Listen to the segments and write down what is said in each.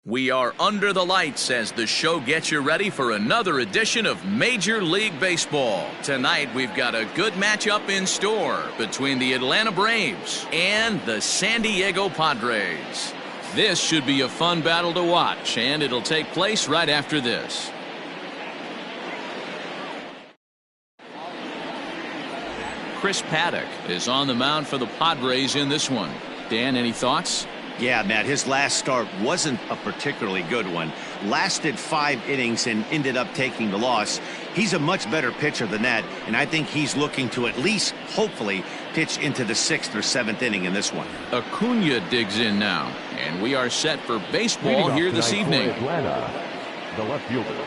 We are under the lights as the show gets you ready for another edition of Major League Baseball. Tonight we've got a good matchup in store between the Atlanta Braves and the San Diego Padres. This should be a fun battle to watch, and it'll take place right after this. Chris Paddock is on the mound for the Padres in this one. Dan, any thoughts? Yeah, Matt, his last start wasn't a particularly good one. Lasted 5 innings and ended up taking the loss. He's a much better pitcher than that, and I think he's looking to at least, hopefully, pitch into the 6th or 7th inning in this one. Acuna digs in now, and we are set for baseball here this evening. Atlanta, the left fielder,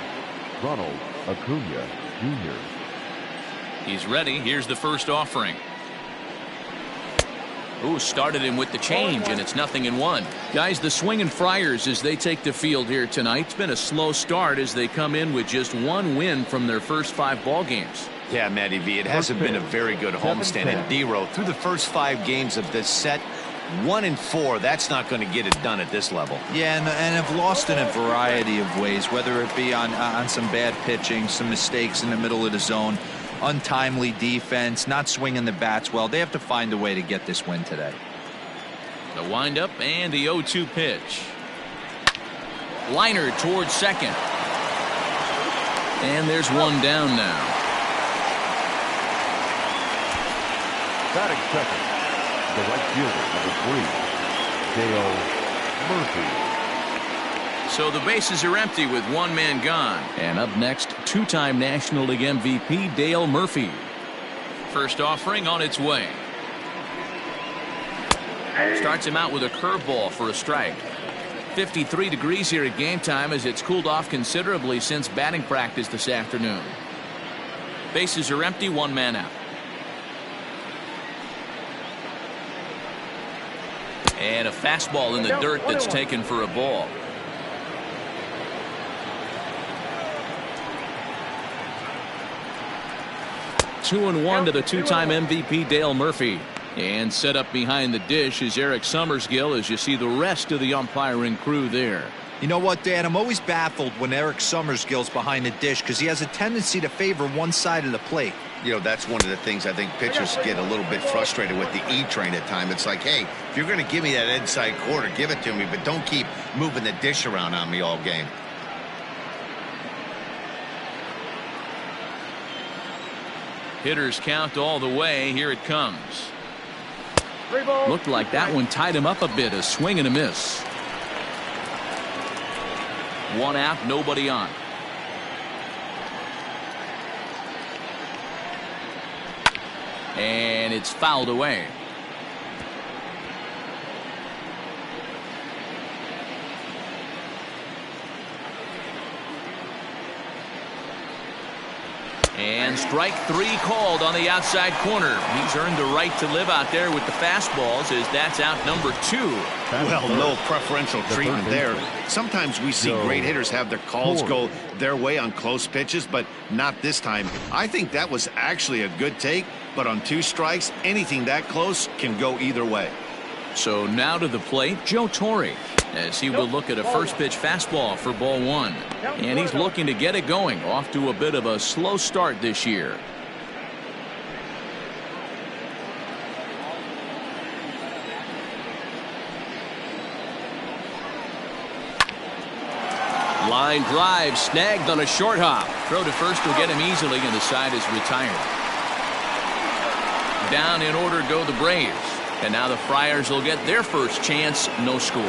Ronald Acuna Jr. He's ready. Here's the first offering. Ooh, started him with the change, and it's 0-1. Guys, the Swinging Friars as they take the field here tonight. It's been a slow start as they come in with just 1 win from their first 5 ball games. Yeah, Matty V, it hasn't been a very good homestand. And D-Row, through the first 5 games of this set, 1-4, that's not going to get it done at this level. Yeah, and have lost in a variety of ways, whether it be on some bad pitching, some mistakes in the middle of the zone, untimely defense, not swinging the bats well. They have to find a way to get this win today. The windup and the 0-2 pitch. Liner towards second. And there's one down now. Batting second, the right fielder, number 3, Dale Murphy. So the bases are empty with 1 man gone. And up next, 2-time National League MVP Dale Murphy. First offering on its way. Starts him out with a curveball for a strike. 53 degrees here at game time as it's cooled off considerably since batting practice this afternoon. Bases are empty, 1 man out. And a fastball in the dirt that's taken for a ball. 2-1 to the 2-time MVP Dale Murphy. And set up behind the dish is Eric Summersgill as you see the rest of the umpiring crew there. You know what, Dan? I'm always baffled when Eric Summersgill's behind the dish because he has a tendency to favor one side of the plate. You know, that's one of the things I think pitchers get a little bit frustrated with the E-train at times. It's like, hey, if you're going to give me that inside quarter, give it to me, but don't keep moving the dish around on me all game. Hitters count all the way. Here it comes. Looked like that one tied him up a bit. A swing and a miss. 1 out, nobody on. And it's fouled away. And strike 3 called on the outside corner. He's earned the right to live out there with the fastballs as that's out number 2. Well, no preferential treatment there. Sometimes we see great hitters have their calls go their way on close pitches, but not this time. I think that was actually a good take, but on 2 strikes, anything that close can go either way. So now to the plate, Joe Torre, as he will look at a first pitch fastball for ball 1. And he's looking to get it going, off to a bit of a slow start this year. Line drive snagged on a short hop. Throw to first will get him easily, and the side is retired. Down in order go the Braves. And now the Friars will get their first chance, no score.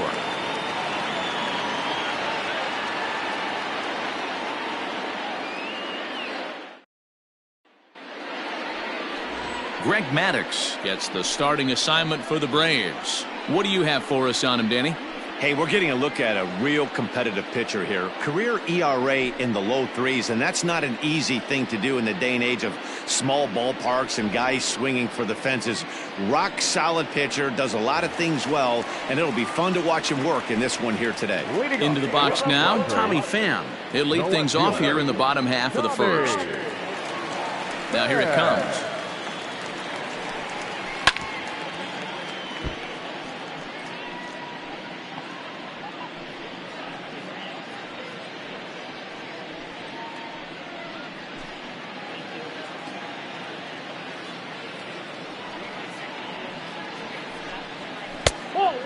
Greg Maddux gets the starting assignment for the Braves. What do you have for us on him, Danny? Hey, we're getting a look at a real competitive pitcher here. Career ERA in the low 3s, and that's not an easy thing to do in the day and age of small ballparks and guys swinging for the fences. Rock solid pitcher, does a lot of things well, and it'll be fun to watch him work in this one here today. Into the box now, Tommy Pham. He'll lead things off here in the bottom half of the first. Now here it comes.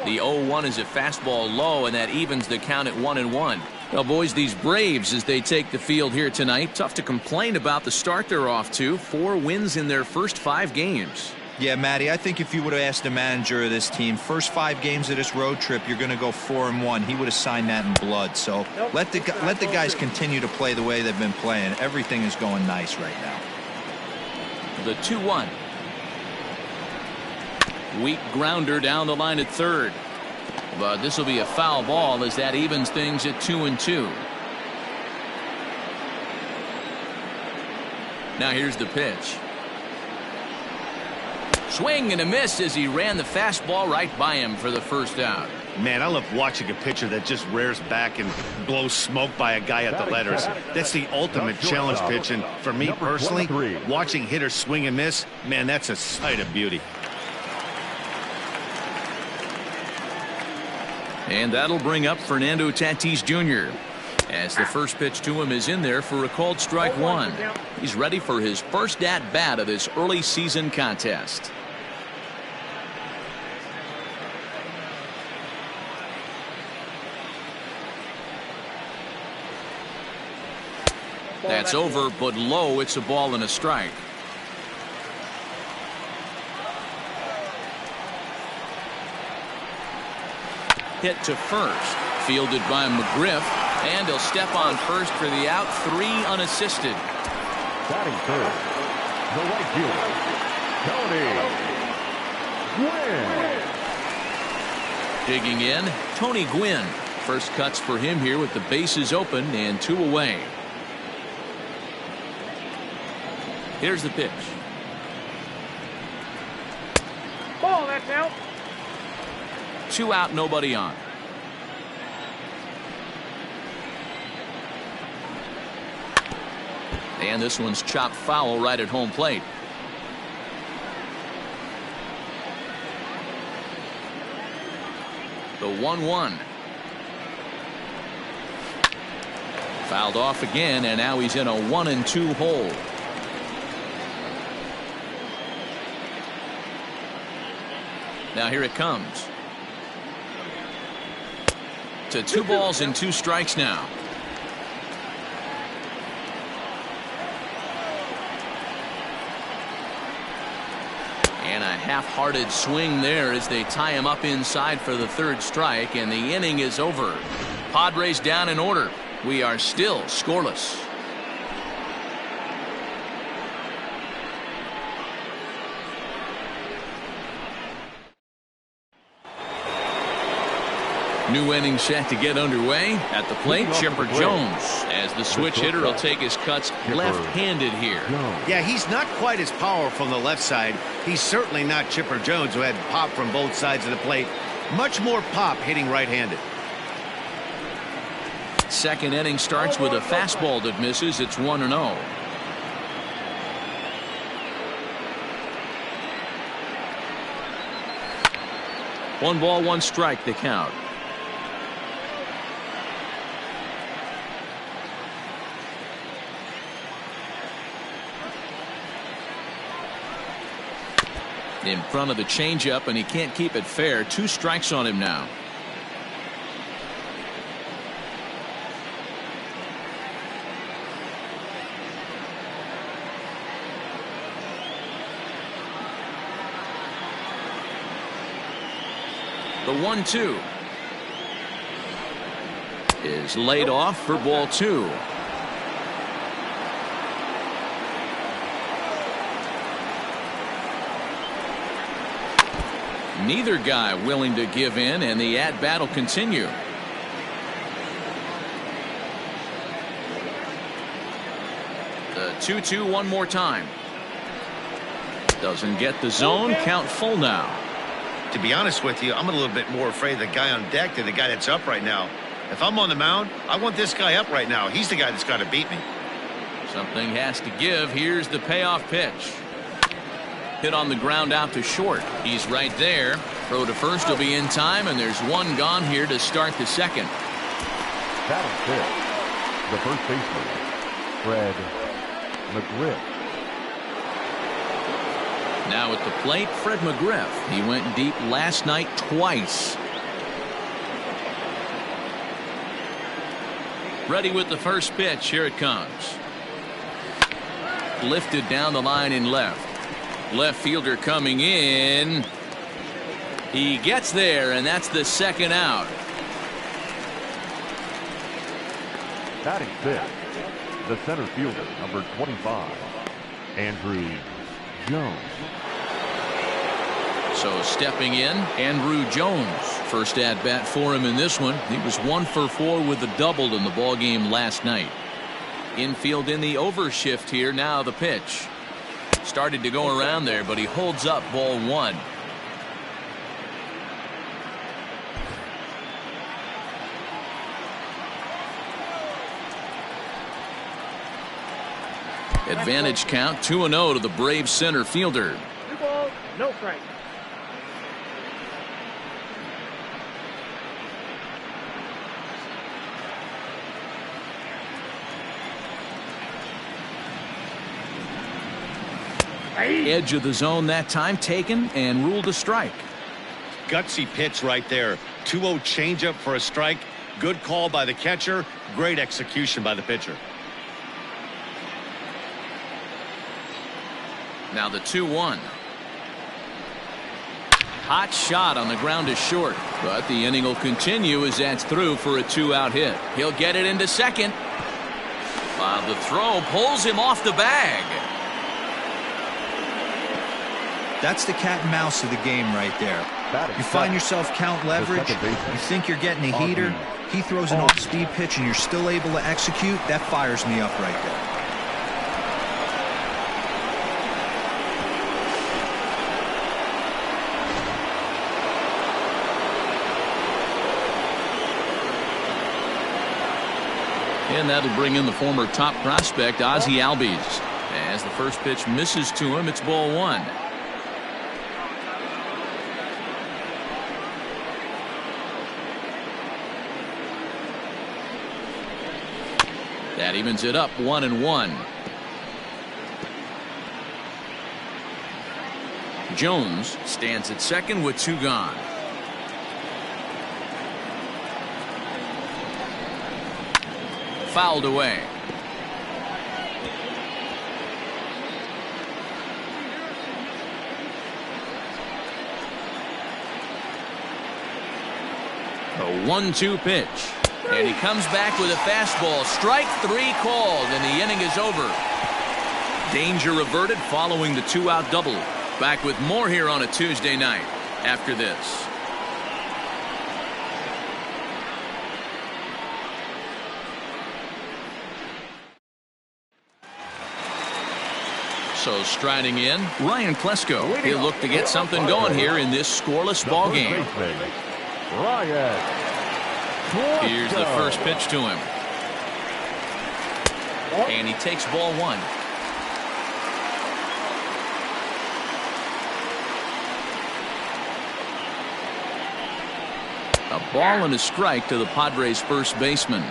The 0-1 is a fastball low, and that evens the count at 1-1. Well, boys, these Braves, as they take the field here tonight, tough to complain about the start they're off to. 4 wins in their first 5 games. Yeah, Matty, I think if you would have asked the manager of this team, first 5 games of this road trip, you're going to go 4-1. He would have signed that in blood. So let the guys continue to play the way they've been playing. Everything is going nice right now. The 2-1. Weak grounder down the line at third. But this will be a foul ball as that evens things at 2-2. Now here's the pitch. Swing and a miss as he ran the fastball right by him for the first out. Man, I love watching a pitcher that just rears back and blows smoke by a guy at the letters. That's the ultimate challenge pitch, and for me personally, watching hitters swing and miss, man, that's a sight of beauty. And that'll bring up Fernando Tatis Jr. as the first pitch to him is in there for a called strike 1. He's ready for his first at-bat of this early season contest. That's over, but low. It's a ball and a strike. Hit to first, fielded by McGriff, and he'll step on first for the out. 3 unassisted. Batting third, the right fielder, Tony Gwynn. Digging in, Tony Gwynn. First cuts for him here with the bases open and 2 away. Here's the pitch. Ball, that's out. 2 out, nobody on. And this one's chopped foul right at home plate. The 1-1. Fouled off again, and now he's in a 1-2 hole. Now here it comes. To 2 balls and 2 strikes now. And a half-hearted swing there as they tie him up inside for the 3rd strike, and the inning is over. Padres down in order. We are still scoreless. New inning set to get underway. At the plate, Chipper Jones, as the switch hitter will take his cuts left-handed here. Yeah, he's not quite as powerful on the left side. He's certainly not Chipper Jones, who had pop from both sides of the plate. Much more pop hitting right-handed. Second inning starts with a fastball that misses. It's 1-0. One ball, 1 strike, the count. In front of the changeup, and he can't keep it fair. 2 strikes on him now. The 1-2 is laid off for ball 2. Neither guy willing to give in, and the at-bat will continue. The 2-2 one more time. Doesn't get the zone. Count full now. To be honest with you, I'm a little bit more afraid of the guy on deck than the guy that's up right now. If I'm on the mound, I want this guy up right now. He's the guy that's got to beat me. Something has to give. Here's the payoff pitch. Hit on the ground out to short. He's right there. Throw to first will be in time, and there's 1 gone here to start the 2nd. Batting fifth, the first baseman, Fred McGriff. Now at the plate, Fred McGriff. He went deep last night twice. Ready with the first pitch. Here it comes. Lifted down the line in left. Left fielder coming in. He gets there, and that's the second out. Batting fifth, the center fielder, number 25, Andrew Jones. So stepping in, Andrew Jones. First at bat for him in this one. He was 1 for 4 with a double in the ball game last night. Infield in the overshift here. Now the pitch. Started to go around there, but he holds up ball 1. Advantage count 2-0 to the Braves center fielder. 2 balls, no strikes. Edge of the zone that time taken and ruled a strike. Gutsy pitch right there. 2-0 changeup for a strike. Good call by the catcher. Great execution by the pitcher. Now the 2-1. Hot shot on the ground is short, but the inning will continue as that's through for a 2-out hit. He'll get it into second. While the throw pulls him off the bag. That's the cat and mouse of the game right there. You find yourself count leverage. You think you're getting a heater. He throws an off-speed pitch and you're still able to execute. That fires me up right there. And that'll bring in the former top prospect, Ozzie Albies. As the first pitch misses to him, it's ball 1. That evens it up 1-1. Jones stands at second with 2 gone. Fouled away. A 1-2 pitch. And he comes back with a fastball. Strike 3 called, and the inning is over. Danger averted following the 2-out double. Back with more here on a Tuesday night after this. So striding in, Ryan Klesko. He'll look to get something going here in this scoreless ball game. Here's the first pitch to him. And he takes ball 1. A ball and a strike to the Padres first baseman.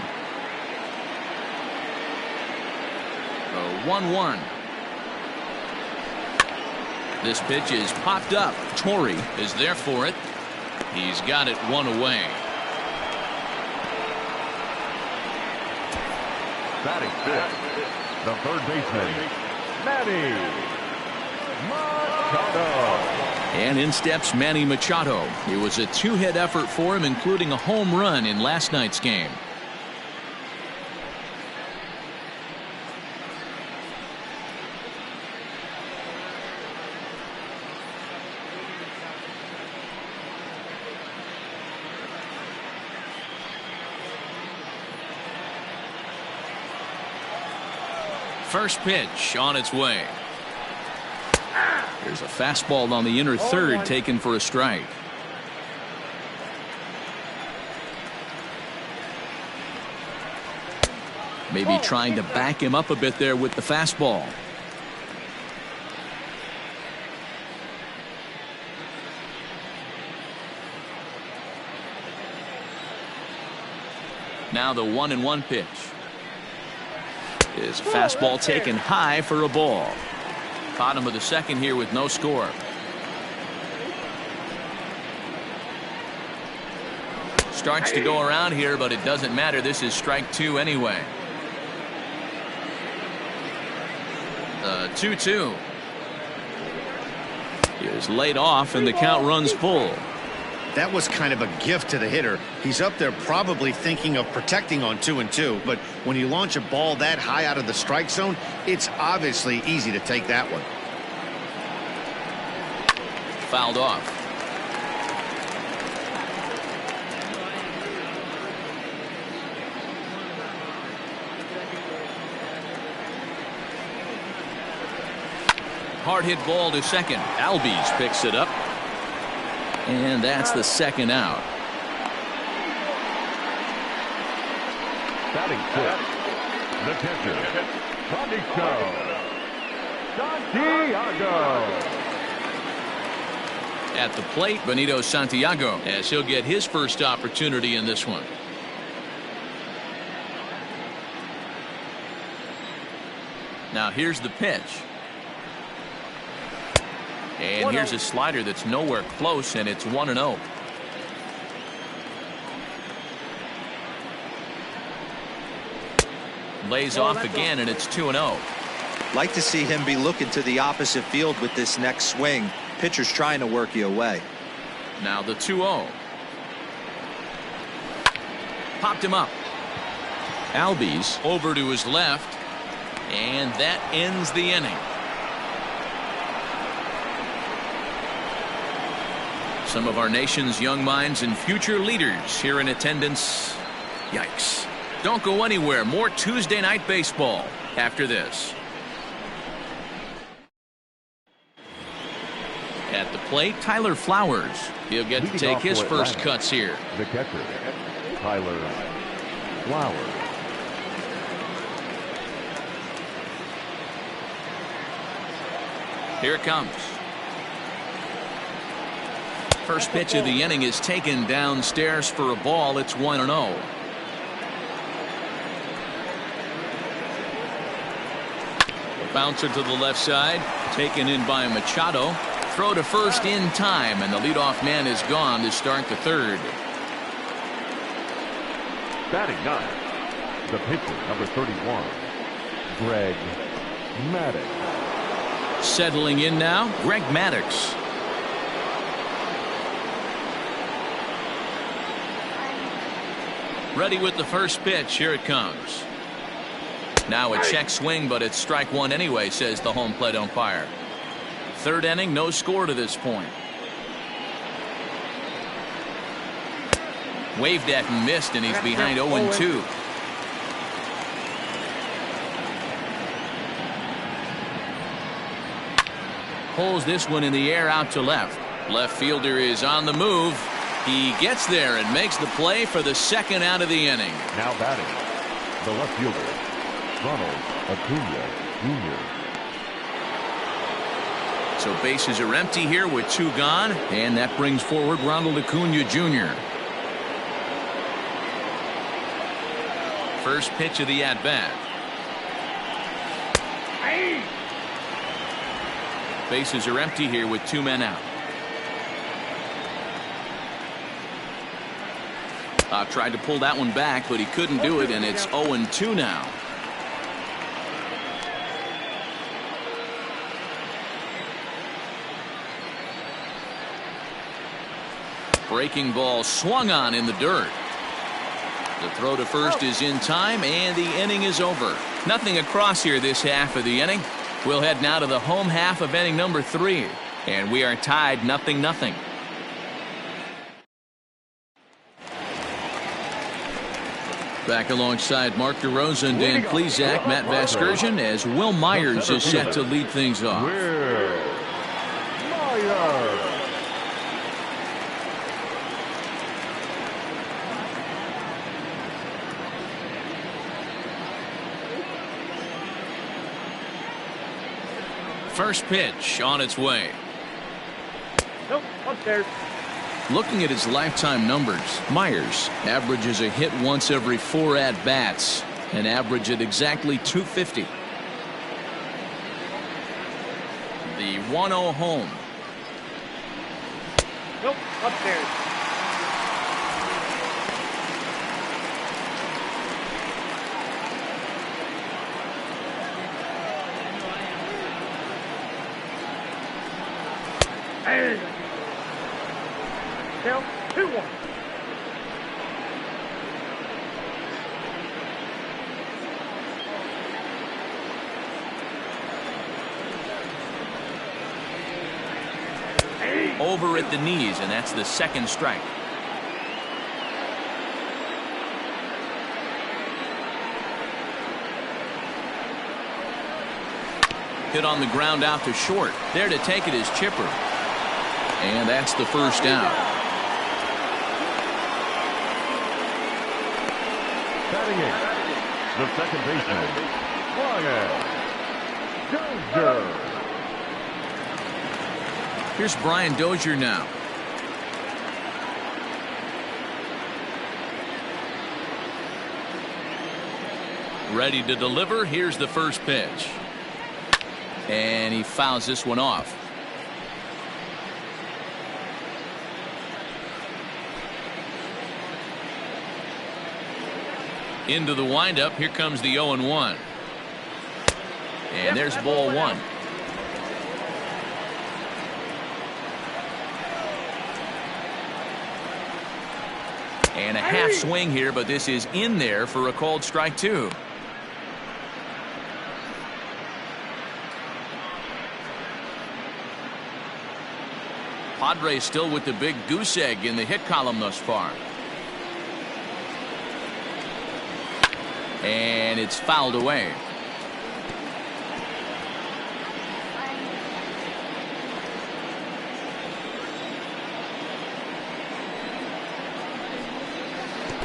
A 1-1. This pitch is popped up. Torrey is there for it. He's got it 1 away. Batting fifth, the third baseman, Manny Machado. And in steps Manny Machado. It was a 2-hit effort for him, including a home run in last night's game. First pitch on its way. There's a fastball on the inner third taken for a strike. Maybe trying to back him up a bit there with the fastball. Now the 1-1 pitch. Is a fastball taken high for a ball. Bottom of the second here with no score. starts to go around here, but it doesn't matter. This is strike 2 anyway. 2-2 is laid off, and the count runs full. That was kind of a gift to the hitter. He's up there probably thinking of protecting on 2-2, but when you launch a ball that high out of the strike zone, it's obviously easy to take that one. Fouled off. Hard hit ball to second. Albies picks it up. And that's the second out. Batting fifth, the catcher, Santiago. At the plate, Benito Santiago, as he'll get his first opportunity in this one. Now here's the pitch. And here's a slider that's nowhere close, and it's 1-0. Lays off again, and it's 2-0. Like to see him be looking to the opposite field with this next swing. Pitcher's trying to work you away. Now the 2-0. Popped him up. Albies over to his left, and that ends the inning. Some of our nation's young minds and future leaders here in attendance. Yikes. Don't go anywhere. More Tuesday Night Baseball after this. At the plate, Tyler Flowers. He'll get to take his first cuts here. The catcher, Tyler Flowers. Here it comes. First pitch of the inning is taken downstairs for a ball. It's 1-0. Bouncer to the left side, taken in by Machado. Throw to first in time, and the leadoff man is gone to start the third. Batting ninth, the pitcher, number 31, Greg Maddux. Settling in now, Greg Maddux. Ready with the first pitch. Here it comes. Now a check swing, but it's strike 1 anyway, says the home plate umpire. Third inning, no score to this point. Waved at and missed, and he's behind 0-2. Pulls this one in the air out to left. Left fielder is on the move. He gets there and makes the play for the second out of the inning. Now batting, the left fielder, Ronald Acuna Jr. So bases are empty here with 2 gone, and that brings forward Ronald Acuna Jr. First pitch of the at-bat. Bases are empty here with 2 men out. Tried to pull that one back, but he couldn't do it, and it's 0-2 now. Breaking ball swung on in the dirt. The throw to first is in time, and the inning is over. Nothing across here this half of the inning. We'll head now to the home half of inning number 3, and we are tied 0-0. Back alongside Mark DeRosa and Dan Plesac, Matt Vasgersian, as Will Myers is set to lead things off. First pitch on its way. Nope, upstairs. Looking at his lifetime numbers, Myers averages a hit once every 4 at-bats, an average at exactly .250. The 1-0 home. Nope, upstairs. Count 2-1. Over at the knees, and that's the second strike. Hit on the ground out to short. There to take it is Chipper. And that's the first down. Batting in, the second baseman, Brian Dozier. Here's Brian Dozier now. Ready to deliver. Here's the first pitch. And he fouls this one off. Into the windup. Here comes the 0-1. And there's ball one. And a half swing here, but this is in there for a called strike two. Padres still with the big goose egg in the hit column thus far. And it's fouled away.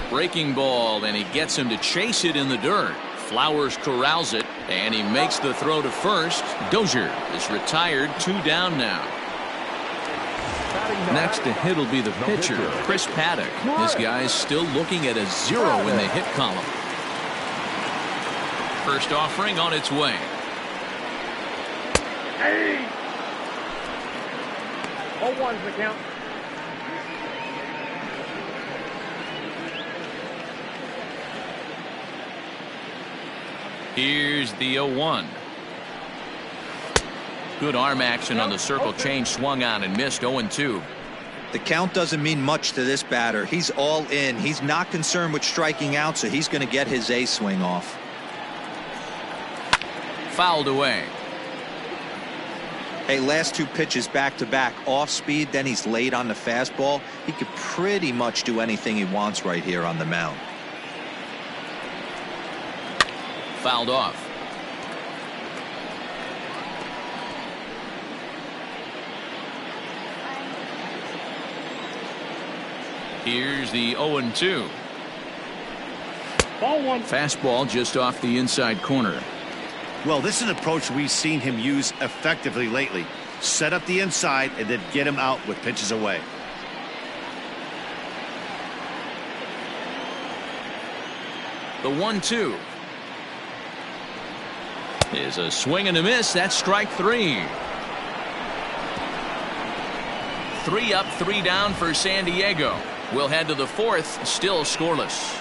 Breaking ball, and he gets him to chase it in the dirt. Flowers corrals it, and he makes the throw to first. Dozier is retired, 2 down now. Next to hit will be the pitcher, Chris Paddock. This guy is still looking at a 0 in the hit column. First offering on its way. 0-1's the count. Here's the 0-1. Good arm action on the circle change, swung on and missed. 0-2. The count doesn't mean much to this batter. He's all in. He's not concerned with striking out, so he's going to get his A swing off. Fouled away. Hey, last 2 pitches back to back, off speed, then he's late on the fastball. He could pretty much do anything he wants right here on the mound. Fouled off. Here's the 0-2. Ball one. Fastball just off the inside corner. Well, this is an approach we've seen him use effectively lately. Set up the inside and then get him out with pitches away. The 1-2 is a swing and a miss. That's strike 3. 3 up, 3 down for San Diego. We'll head to the 4th, still scoreless.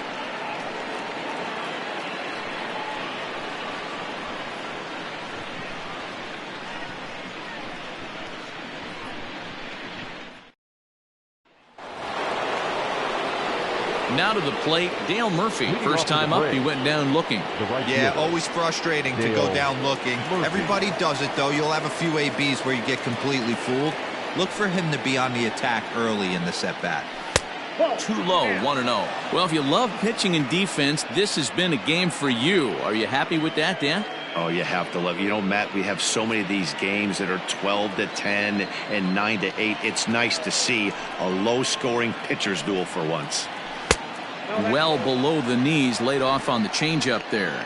Now to the plate, Dale Murphy. First time up, he went down looking. Yeah, always frustrating to go down looking. Everybody does it, though. You'll have a few ABs where you get completely fooled. Look for him to be on the attack early in this at-bat. Too low, 1-0. Well, if you love pitching and defense, this has been a game for you. Are you happy with that, Dan? Oh, you have to love it. You know, Matt, we have so many of these games that are 12-10 and 9-8. It's nice to see a low-scoring pitcher's duel for once. Well below the knees, laid off on the changeup there.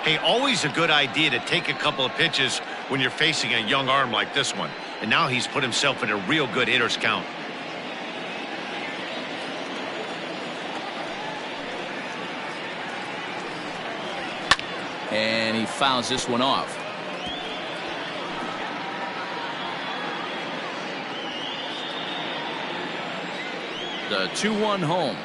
Hey, always a good idea to take a couple of pitches when you're facing a young arm like this one. And now he's put himself in a real good hitter's count. And he fouls this one off. The 2-1 home.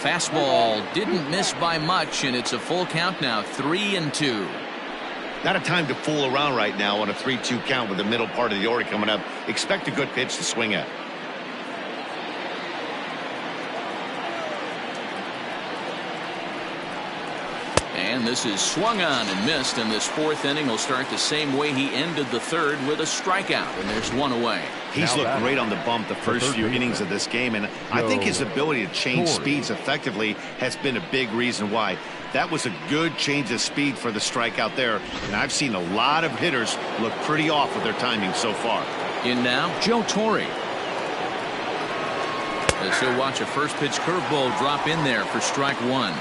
Fastball didn't miss by much, and it's a full count now, 3-2. Not a time to fool around right now on a 3-2 count with the middle part of the order coming up. Expect a good pitch to swing at. And this is swung on and missed, and this fourth inning will start the same way he ended the third, with a strikeout, and there's one away. He's looked great on the bump the first few innings of this game, and I think his ability to change speeds effectively has been a big reason why. That was a good change of speed for the strikeout there, and I've seen a lot of hitters look pretty off with their timing so far. In now, Joe Torre. As he'll watch a first pitch curveball drop in there for strike one.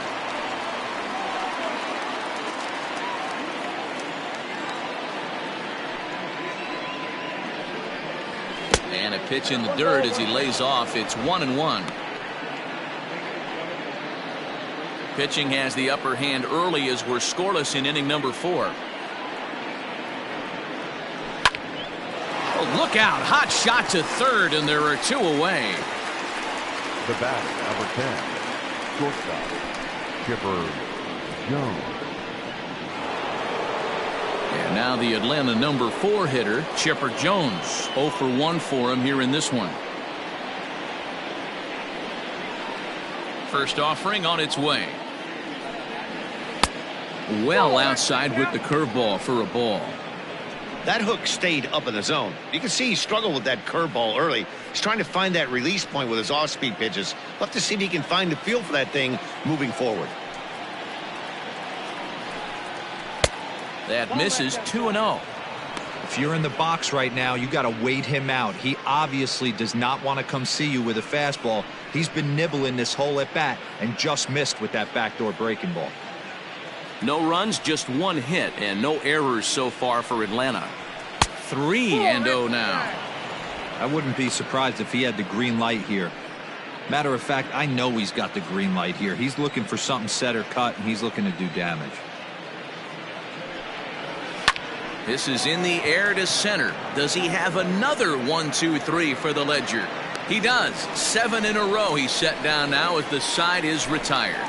And a pitch in the dirt as he lays off. It's 1-1. Pitching has the upper hand early as we're scoreless in inning number 4. Oh, look out. Hot shot to third, and there are 2 away. The batter, number 10, shortstop, Chipper Jones. And now the Atlanta number 4 hitter, Chipper Jones. 0 for 1 for him here in this one. First offering on its way. Well outside with the curveball for a ball. That hook stayed up in the zone. You can see he struggled with that curveball early. He's trying to find that release point with his off-speed pitches. We'll have to see if he can find the feel for that thing moving forward. That misses. 2-0. If you're in the box right now, you got to wait him out. He obviously does not want to come see you with a fastball. He's been nibbling this whole at bat and just missed with that backdoor breaking ball. No runs, just 1 hit, and no errors so far for Atlanta. 3-0 now. I wouldn't be surprised if he had the green light here. Matter of fact, I know he's got the green light here. He's looking for something set or cut, and he's looking to do damage. This is in the air to center. Does he have another 1-2-3 for the ledger? He does. 7 in a row he's set down now as the side is retired.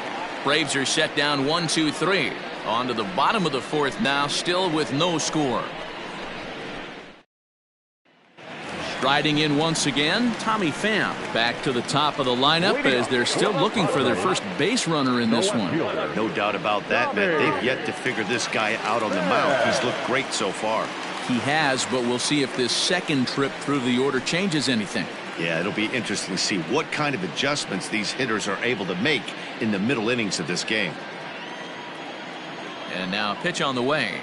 Braves are set down 1-2-3. On to the bottom of the 4th now, still with no score. Striding in once again, Tommy Pham back to the top of the lineup as they're still looking for their first base runner in this one. No doubt about that, Matt. They've yet to figure this guy out on the mound. He's looked great so far. He has, but we'll see if this second trip through the order changes anything. Yeah, it'll be interesting to see what kind of adjustments these hitters are able to make in the middle innings of this game. And now pitch on the way.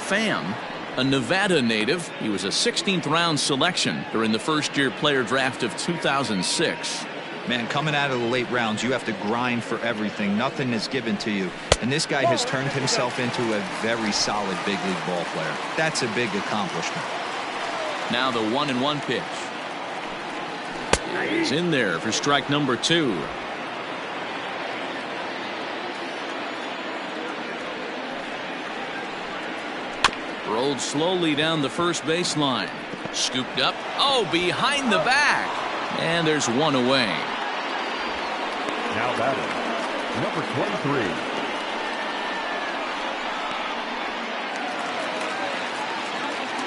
Pham, a Nevada native. He was a 16th round selection during the first-year player draft of 2006. Man, coming out of the late rounds, you have to grind for everything. Nothing is given to you. And this guy has turned himself into a very solid big league ball player. That's a big accomplishment. Now the 1-1 pitch. He's in there for strike number 2. Rolled slowly down the first baseline. Scooped up. Oh, behind the back. And there's 1 away. Now batting, number 23.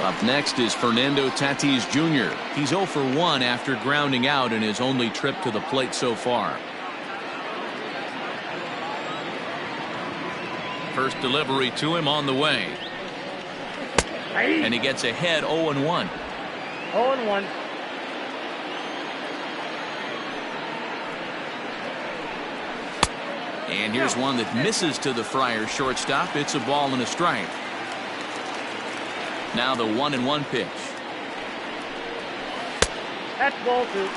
Up next is Fernando Tatis Jr. He's 0 for 1 after grounding out in his only trip to the plate so far. First delivery to him on the way. And he gets ahead 0-1. 0-1. And here's one that misses to the Friars shortstop. It's a ball and a strike. Now the 1-1 pitch. That's ball 2.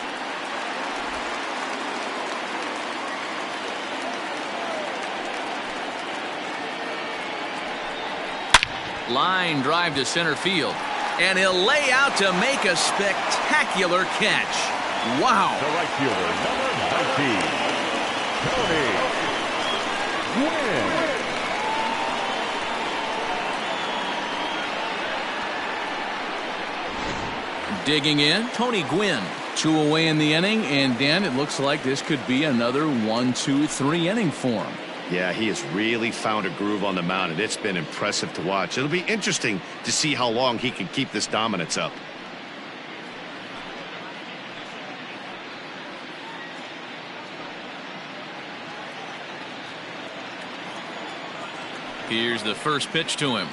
Line drive to center field. And he'll lay out to make a spectacular catch. Wow. The right fielder, number 19, Tony Gwynn. Digging in, Tony Gwynn. 2 away in the inning, and Dan, it looks like this could be another 1-2-3 inning for him. Yeah, he has really found a groove on the mound, and it's been impressive to watch. It'll be interesting to see how long he can keep this dominance up. Here's the first pitch to him.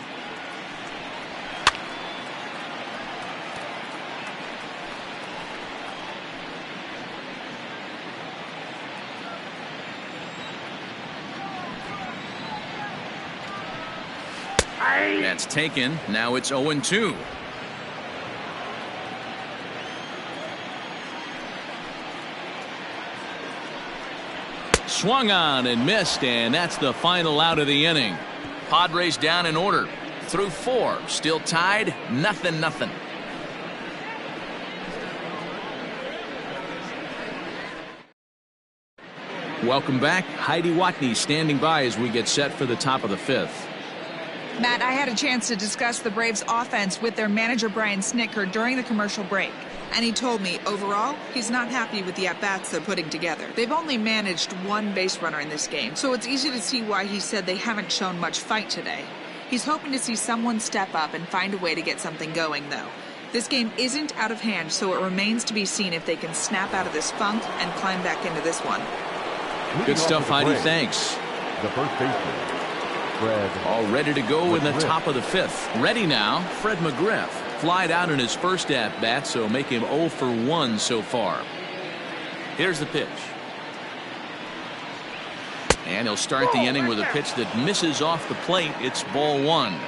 That's taken. Now it's 0-2. Swung on and missed, and that's the final out of the inning. Padres down in order. Through 4. Still tied. 0-0. Welcome back. Heidi Watney standing by as we get set for the top of the 5th. Matt, I had a chance to discuss the Braves offense with their manager Brian Snicker during the commercial break. And he told me, overall, he's not happy with the at-bats they're putting together. They've only managed 1 base runner in this game, so it's easy to see why he said they haven't shown much fight today. He's hoping to see someone step up and find a way to get something going, though. This game isn't out of hand, so it remains to be seen if they can snap out of this funk and climb back into this one. Good stuff, Heidi. Thanks. The first baseman, Fred. All ready to go in the top of the 5th. Ready now, Fred McGriff. Flied out in his first at-bat, so make him 0 for 1 so far. Here's the pitch. And he'll start the inning with a pitch that misses off the plate. It's ball 1.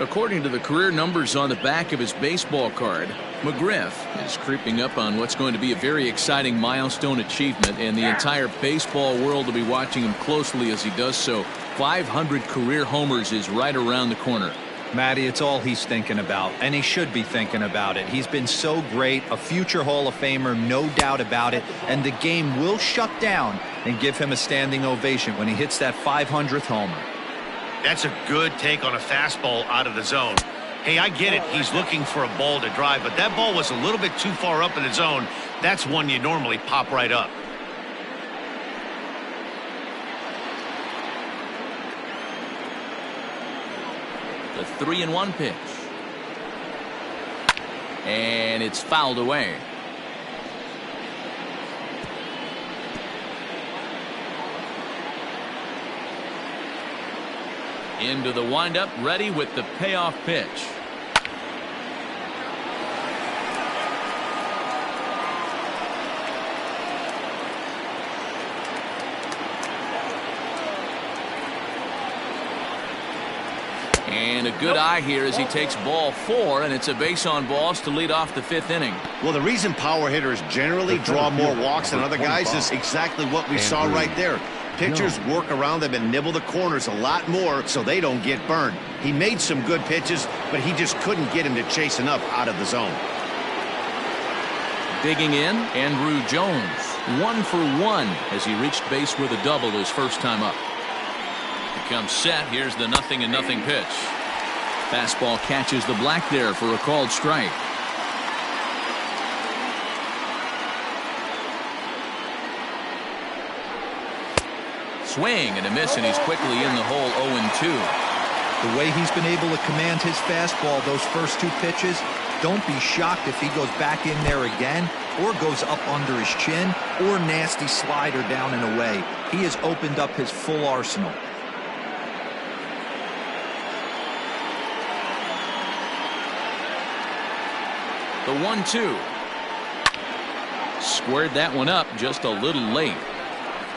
According to the career numbers on the back of his baseball card, McGriff is creeping up on what's going to be a very exciting milestone achievement, and the entire baseball world will be watching him closely as he does so. 500 career homers is right around the corner. Matty, it's all he's thinking about, and he should be thinking about it. He's been so great, a future Hall of Famer, no doubt about it, and the game will shut down and give him a standing ovation when he hits that 500th homer. That's a good take on a fastball out of the zone. Hey, I get it. He's looking for a ball to drive, but that ball was a little bit too far up in the zone. That's one you normally pop right up. The 3-1 pitch. And it's fouled away. Into the windup, ready with the payoff pitch. And a good eye here as he takes ball 4, and it's a base on balls to lead off the 5th inning. Well, the reason power hitters generally draw more walks than other guys is exactly what we saw right there. Pitchers work around them and nibble the corners a lot more so they don't get burned. He made some good pitches, but he just couldn't get him to chase enough out of the zone. Digging in, Andrew Jones. 1 for 1 as he reached base with a double his first time up. He comes set. Here's the 0-0 pitch. Fastball catches the black there for a called strike. Swing and a miss, and he's quickly in the hole. 0-2. The way he's been able to command his fastball those first 2 pitches, don't be shocked if he goes back in there again or goes up under his chin or nasty slider down and away. He has opened up his full arsenal. The 1-2. Squared that one up just a little late.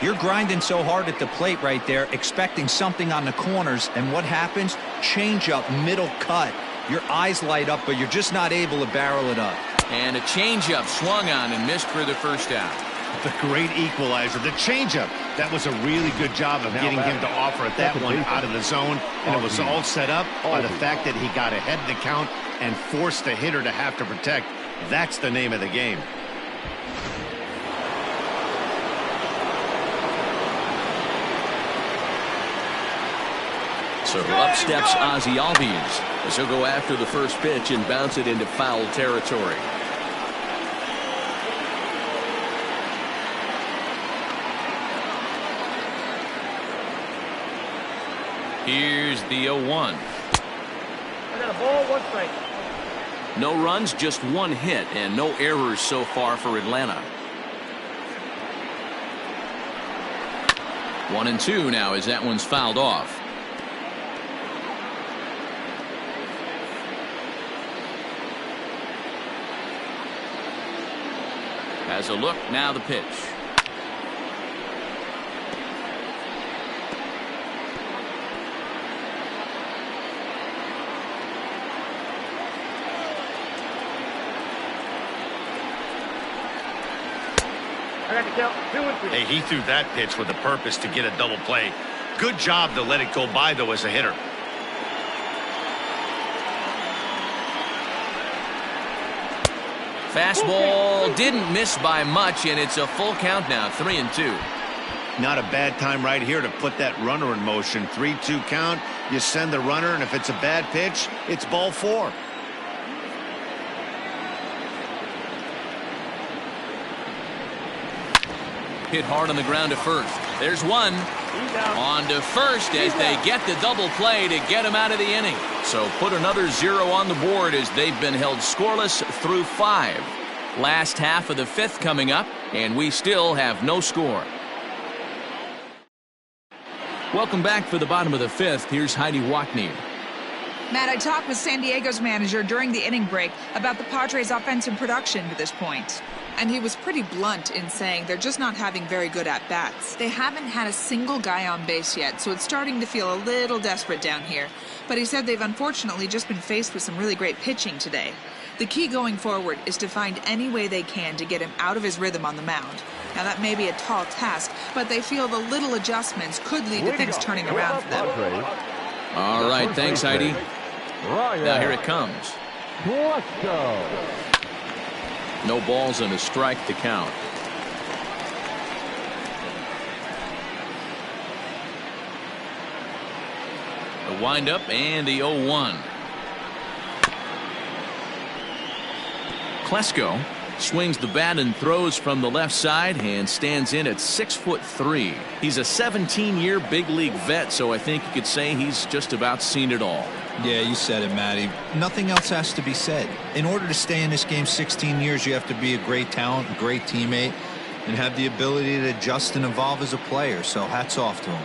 You're grinding so hard at the plate right there, expecting something on the corners, and what happens? Change up, middle cut. Your eyes light up, but you're just not able to barrel it up. And a changeup swung on and missed for the first out. The great equalizer, the changeup. That was a really good job of getting him to offer at that one out of the zone, and it was all set up by the fact that he got ahead in the count and forced the hitter to have to protect. That's the name of the game. So up steps Ozzie Albies as he'll go after the first pitch and bounce it into foul territory. Here's the 0-1. I got a ball, 1 strike. No runs, just 1 hit, and no errors so far for Atlanta. 1-2 now as that one's fouled off. Has a look, now the pitch. I got the count, 2-3. Hey, he threw that pitch with a purpose to get a double play. Good job to let it go by, though, as a hitter. Fastball didn't miss by much, and it's a full count now, 3-2. Not a bad time right here to put that runner in motion. 3-2 count. You send the runner, and if it's a bad pitch, it's ball 4. Hit hard on the ground to first. There's one. On to first as they get the double play to get him out of the inning. So put another 0 on the board as they've been held scoreless through 5. Last half of the 5th coming up, and we still have no score. Welcome back for the bottom of the 5th. Here's Heidi Watney. Matt, I talked with San Diego's manager during the inning break about the Padres' offensive production to this point. And he was pretty blunt in saying they're just not having very good at-bats. They haven't had a single guy on base yet, so it's starting to feel a little desperate down here. But he said they've unfortunately just been faced with some really great pitching today. The key going forward is to find any way they can to get him out of his rhythm on the mound. Now that may be a tall task, but they feel the little adjustments could lead to things turning around for them. All right, thanks, Heidi. Now here it comes. Let's go. No balls and a strike to count. The windup and the 0-1. Klesko swings the bat and throws from the left side and stands in at 6'3". He's a 17-year big league vet, so I think you could say he's just about seen it all. Yeah, you said it, Matty. Nothing else has to be said. In order to stay in this game 16 years, you have to be a great talent, a great teammate, and have the ability to adjust and evolve as a player. So hats off to him.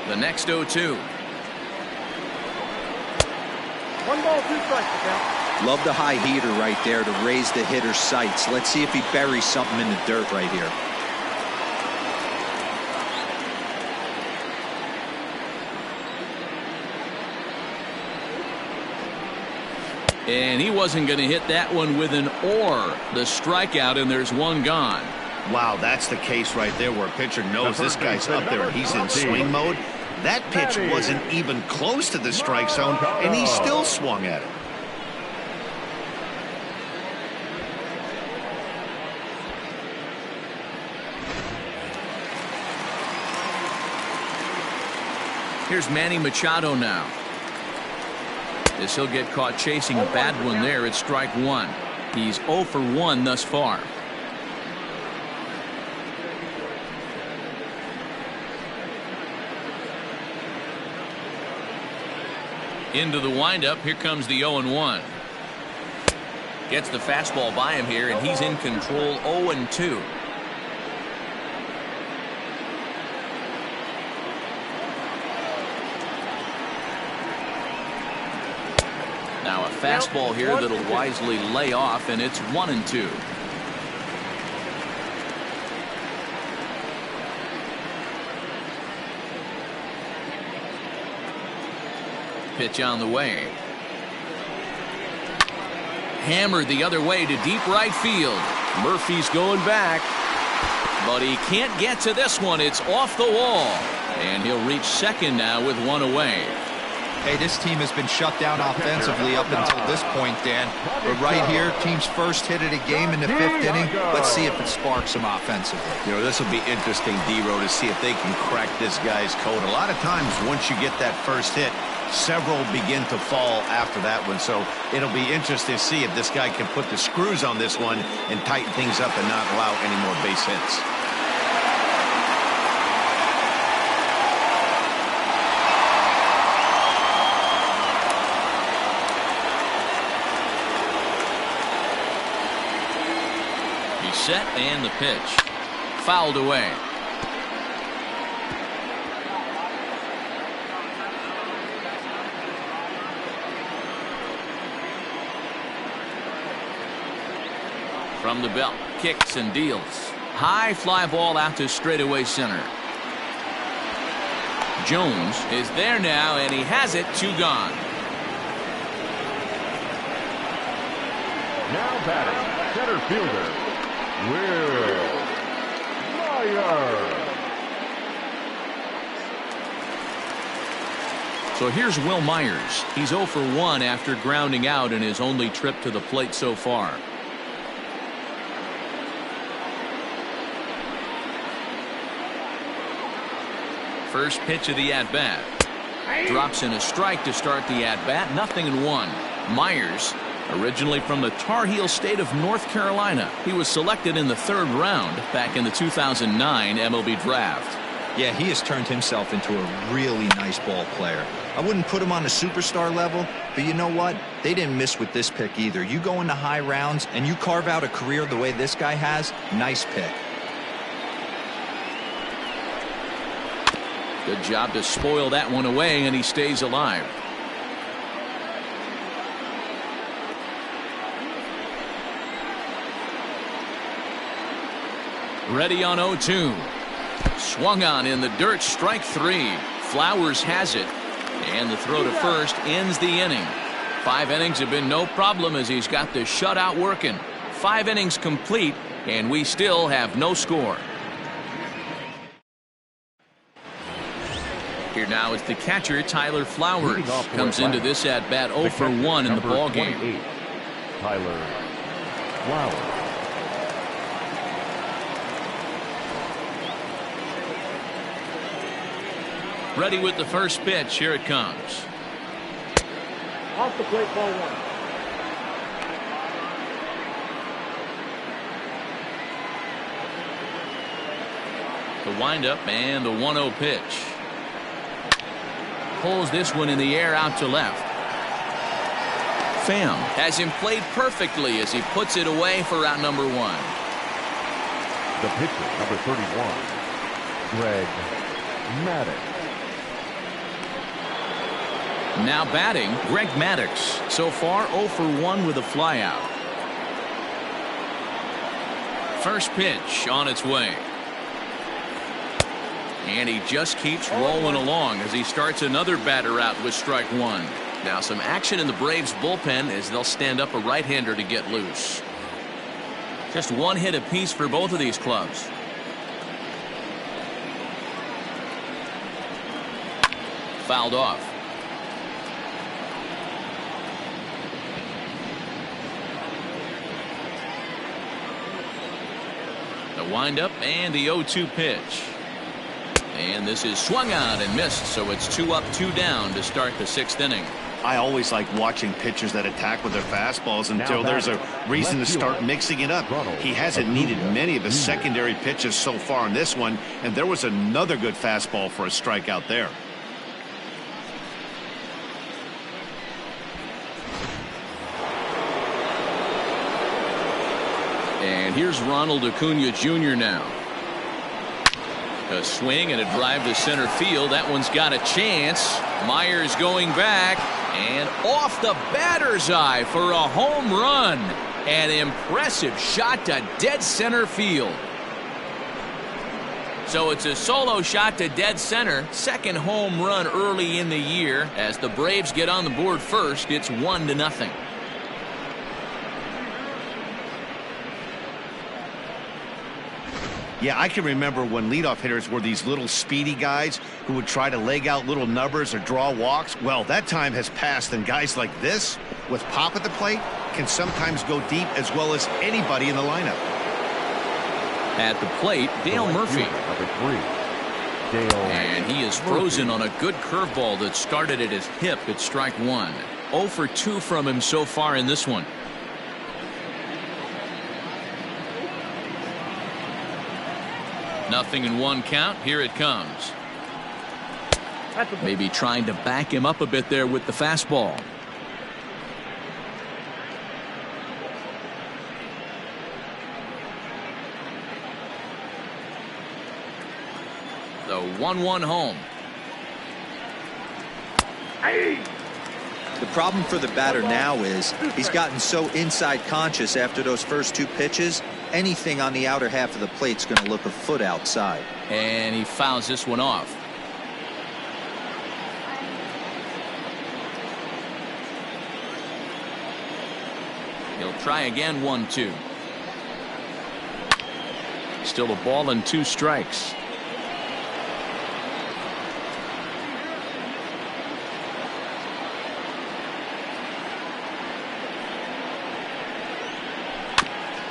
The next 0-2. 1 ball, 2 strikes to count. Love the high heater right there to raise the hitter's sights. Let's see if he buries something in the dirt right here. And he wasn't going to hit that one with an or. The strikeout, and there's one gone. Wow, that's the case right there where a pitcher knows this guy's up there and he's in swing mode. That pitch wasn't even close to the strike zone, and he still swung at it. Here's Manny Machado now. As he'll get caught chasing a bad one there at strike 1. He's 0 for 1 thus far. Into the windup. Here comes the 0-1. Gets the fastball by him here, and he's in control. 0-2. Now a fastball here that'll wisely lay off, and it's 1-2. Pitch on the way. Hammered the other way to deep right field. Murphy's going back, but he can't get to this one. It's off the wall, and he'll reach second now with one away. Hey, this team has been shut down offensively up until this point, Dan. But right here, team's first hit of the game in the 5th inning. Let's see if it sparks them offensively. You know, this will be interesting, D-Row, to see if they can crack this guy's code. A lot of times, once you get that first hit, several begin to fall after that one. So it'll be interesting to see if this guy can put the screws on this one and tighten things up and not allow any more base hits. set and the pitch. Fouled away. From the belt, kicks and deals. High fly ball out to straightaway center. Jones is there now, and he has it. 2 gone. Now batting, center fielder, Will Myers. So here's Will Myers. He's 0 for 1 after grounding out in his only trip to the plate so far. First pitch of the at-bat. Drops in a strike to start the at-bat. 0-1. Myers, originally from the Tar Heel state of North Carolina. He was selected in the 3rd round back in the 2009 MLB draft. Yeah, he has turned himself into a really nice ball player. I wouldn't put him on a superstar level, but you know what? They didn't miss with this pick either. You go into high rounds and you carve out a career the way this guy has, nice pick. Good job to spoil that one away, and he stays alive. Ready on 0-2. Swung on in the dirt, strike 3. Flowers has it, and the throw to first ends the inning. 5 innings have been no problem as he's got the shutout working. 5 innings complete, and we still have no score. Here now is the catcher, Tyler Flowers. Comes into this at bat 0 for 1 in the ball game. Tyler Flowers. Ready with the first pitch. Here it comes. Off the plate, ball 1. The windup and the 1-0 pitch. Pulls this one in the air out to left. Pham has him played perfectly as he puts it away for out number 1. The pitcher, number 31, Greg Maddux. Now batting, Greg Maddux. So far 0 for 1 with a flyout. First pitch on its way. And he just keeps rolling along as he starts another batter out with strike 1. Now some action in the Braves bullpen as they'll stand up a right-hander to get loose. Just 1 hit apiece for both of these clubs. Fouled off. The windup and the 0-2 pitch. And this is swung on and missed, so it's 2 up, 2 down to start the 6th inning. I always like watching pitchers that attack with their fastballs until there's a reason to start mixing it up. He hasn't needed many of his secondary pitches so far in this one, and there was another good fastball for a strikeout there. And here's Ronald Acuna Jr. now. A swing and a drive to center field. That one's got a chance. Myers going back and off the batter's eye for a home run. An impressive shot to dead center field. So it's a solo shot to dead center. Second home run early in the year. As the Braves get on the board first, it's 1-0. Yeah, I can remember when leadoff hitters were these little speedy guys who would try to leg out little numbers or draw walks. Well, that time has passed, and guys like this, with pop at the plate, can sometimes go deep as well as anybody in the lineup. At the plate, Dale Murphy. Number 3, Dale. And he is frozen on a good curveball that started at his hip at strike 1. 0 for 2 from him so far in this one. Nothing in 1 count. Here it comes. Maybe trying to back him up a bit there with the fastball. 1-1 home. The problem for the batter now is he's gotten so inside conscious after those first 2 pitches. Anything on the outer half of the plate's going to look a foot outside. And he fouls this one off. He'll try again. 1-2. Still a ball and 2 strikes.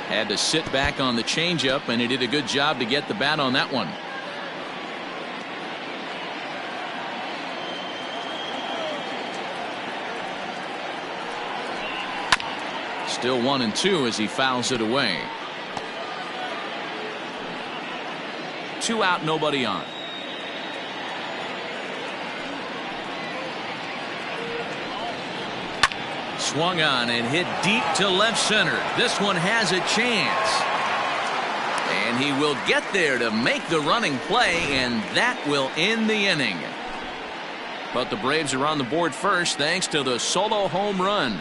Had to sit back on the changeup, and he did a good job to get the bat on that one. Still 1-2 as he fouls it away. 2 out, nobody on. Swung on and hit deep to left center. This one has a chance. And he will get there to make the running play, and that will end the inning. But the Braves are on the board first thanks to the solo home run.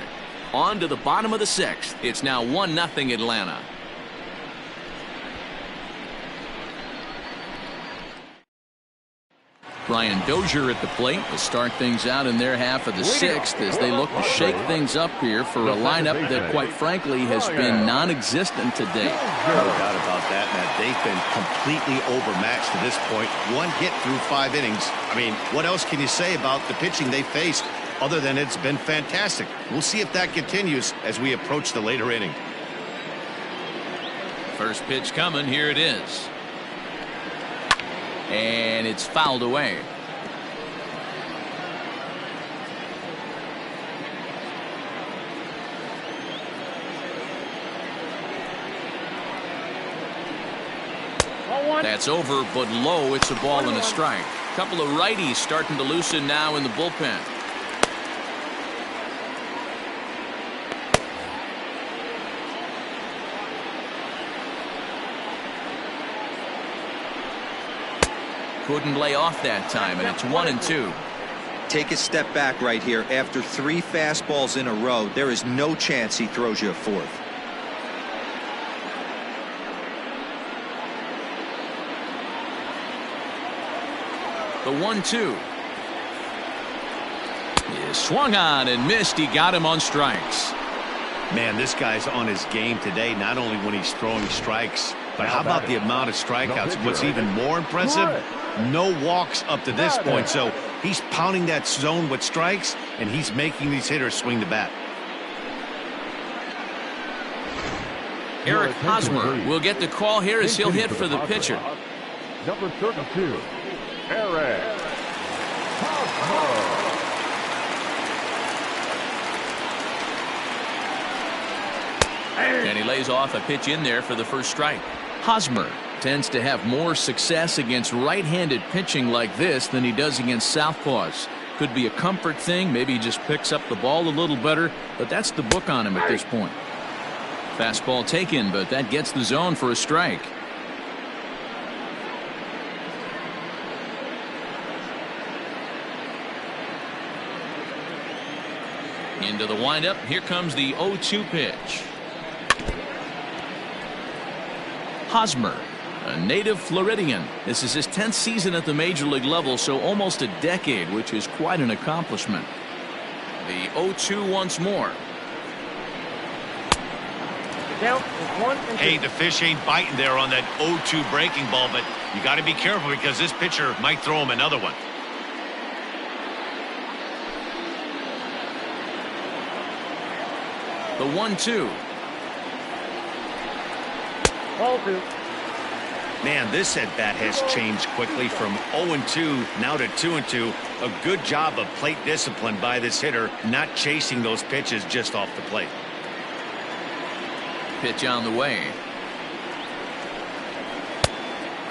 On to the bottom of the 6th. It's now 1-0 Atlanta. Brian Dozier at the plate to start things out in their half of the 6th as they look to shake things up here for a lineup that, quite frankly, has been non-existent today. No doubt about that, Matt. They've been completely overmatched to this point. 1 hit through 5 innings. I mean, what else can you say about the pitching they faced other than it's been fantastic? We'll see if that continues as we approach the later inning. First pitch coming. Here it is. And it's fouled away. That's over, but low. It's a ball and a strike. Couple of righties starting to loosen now in the bullpen. Couldn't lay off that time, and it's 1-2. Take a step back right here. After 3 fastballs in a row, there is no chance he throws you a 4th. The 1-2 is swung on and missed. He got him on strikes. Man, this guy's on his game today, not only when he's throwing strikes, but how about the amount of strikeouts? What's even more impressive, no walks up to this point. So he's pounding that zone with strikes, and he's making these hitters swing the bat. Eric Hosmer will get the call here as he'll hit for the pitcher. Number 32, Eric Hosmer. And he lays off a pitch in there for the first strike. Hosmer tends to have more success against right-handed pitching like this than he does against southpaws. Could be a comfort thing. Maybe he just picks up the ball a little better, but that's the book on him at this point. Fastball taken, but that gets the zone for a strike. Into the windup. Here comes the 0-2 pitch. Hosmer, a native Floridian. This is his 10th season at the major league level, so almost a decade, which is quite an accomplishment. The 0-2 once more. Hey, the fish ain't biting there on that 0-2 breaking ball, but you got to be careful because this pitcher might throw him another one. The 1-2. Man, this at bat has changed quickly from 0-2 now to 2-2. A good job of plate discipline by this hitter, not chasing those pitches just off the plate. Pitch on the way.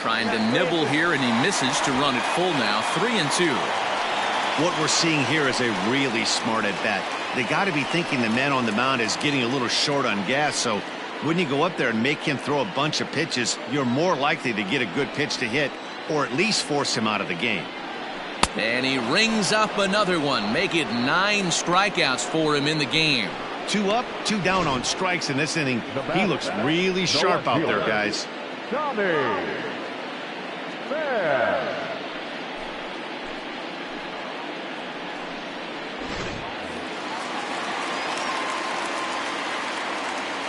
Trying to nibble here, and he misses to run it full now. 3-2. What we're seeing here is a really smart at bat. They got to be thinking the man on the mound is getting a little short on gas, so when you go up there and make him throw a bunch of pitches, you're more likely to get a good pitch to hit or at least force him out of the game. And he rings up another one. Make it 9 strikeouts for him in the game. 2 up, 2 down on strikes in this inning. He looks really sharp out there, guys.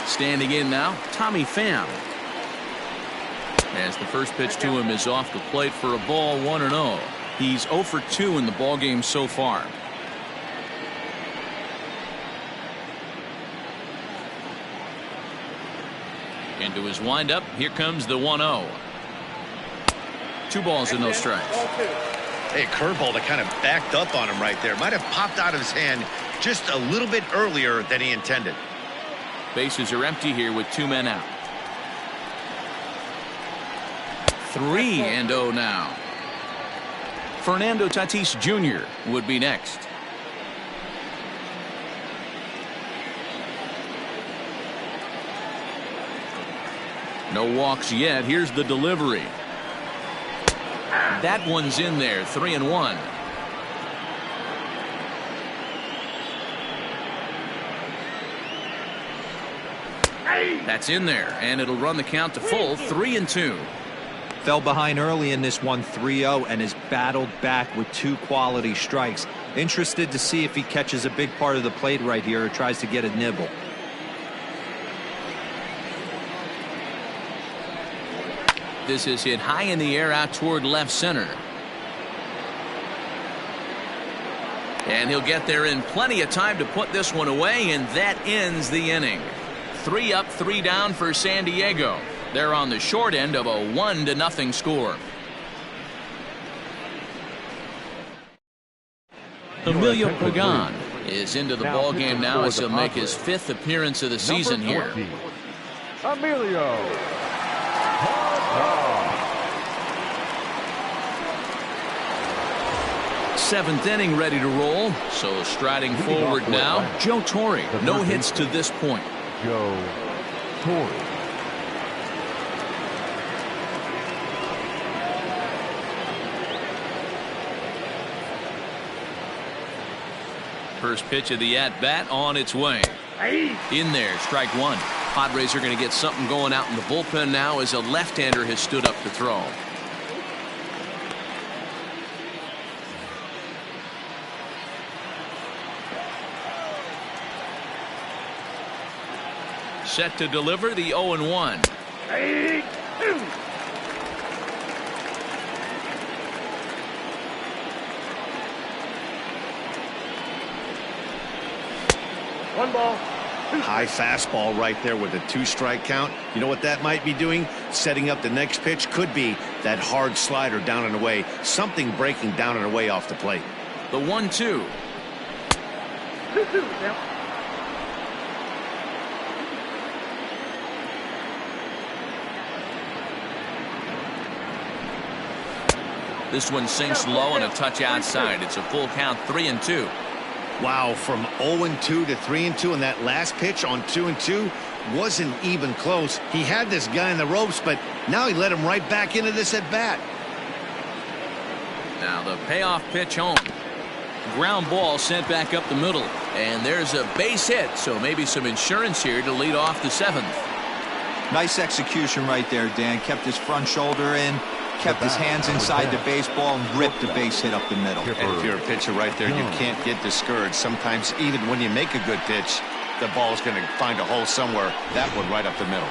Standing in now, Tommy Pham. As the first pitch to him is off the plate for a ball, 1-0. He's 0 for 2 in the ballgame so far. Into his windup, here comes the 1-0. 2 balls and no strikes. Hey, curveball that kind of backed up on him right there. Might have popped out of his hand just a little bit earlier than he intended. Bases are empty here with 2 men out. 3-0 now. Fernando Tatis Jr. would be next. No walks yet. Here's the delivery. That one's in there. 3-1. That's in there, and it'll run the count to full. 3-2. Fell behind early in this one, 3-0, and has battled back with 2 quality strikes. Interested to see if he catches a big part of the plate right here or tries to get a nibble. This is hit high in the air out toward left center. And he'll get there in plenty of time to put this one away, and that ends the inning. 3 up, 3 down for San Diego. They're on the short end of a 1-0 score. Emilio Pagan is into the ball game now as he'll make his 5th appearance of the season here. Emilio. 7th inning ready to roll. So striding forward now, Joe Torre. No hits to this point. Joe Torre. First pitch of the at-bat on its way. In there, strike 1. Padres are going to get something going out in the bullpen now as a left-hander has stood up to throw. Set to deliver the 0-1. One ball. High fastball right there with a 2-strike count. You know what that might be doing? Setting up the next pitch. Could be that hard slider down and away. Something breaking down and away off the plate. The 1-2. 2-2 now. This one sinks low and a touch outside. It's a full count, 3-2. Wow, from 0-2 to 3-2, and that last pitch on 2-2 wasn't even close. He had this guy in the ropes, but now he let him right back into this at bat. Now the payoff pitch home. Ground ball sent back up the middle, and there's a base hit, so maybe some insurance here to lead off the 7th. Nice execution right there, Dan. Kept his front shoulder in, kept his hands inside the baseball, and ripped the base hit up the middle. And if you're a pitcher right there, you can't get discouraged. Sometimes even when you make a good pitch, the ball's going to find a hole somewhere. That one right up the middle.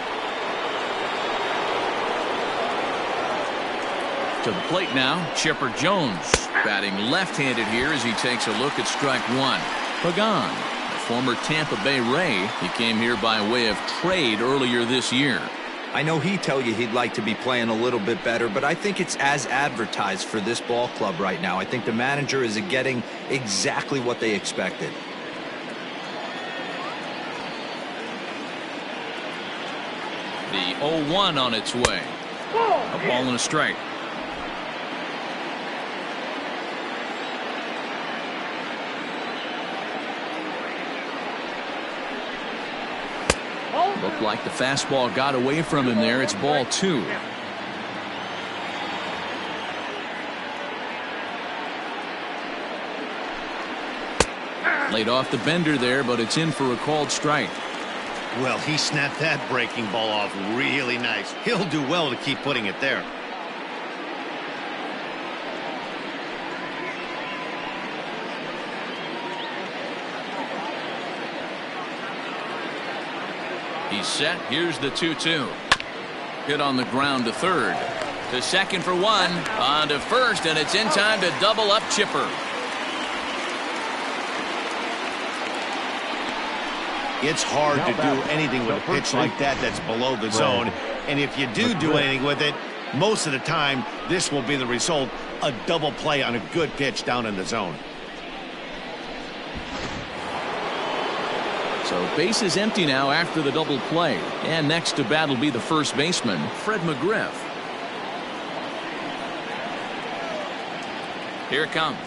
To the plate now, Chipper Jones batting left-handed here as he takes a look at strike 1. Pagan, a former Tampa Bay Ray. He came here by way of trade earlier this year. I know he'd tell you he'd like to be playing a little bit better, but I think it's as advertised for this ball club right now. I think the manager is getting exactly what they expected. The 0-1 on its way. A ball and a strike. Looked like the fastball got away from him there. It's ball 2. Laid off the bender there, but it's in for a called strike. Well, he snapped that breaking ball off really nice. He'll do well to keep putting it there. He's set. Here's the 2-2. Hit on the ground to third. To second for one. On to first, and it's in time to double up Chipper. It's hard to do anything with a pitch like that that's below the zone. And if you do anything with it, most of the time, this will be the result. A double play on a good pitch down in the zone. So base is empty now after the double play. And next to bat will be the first baseman, Fred McGriff. Here it comes.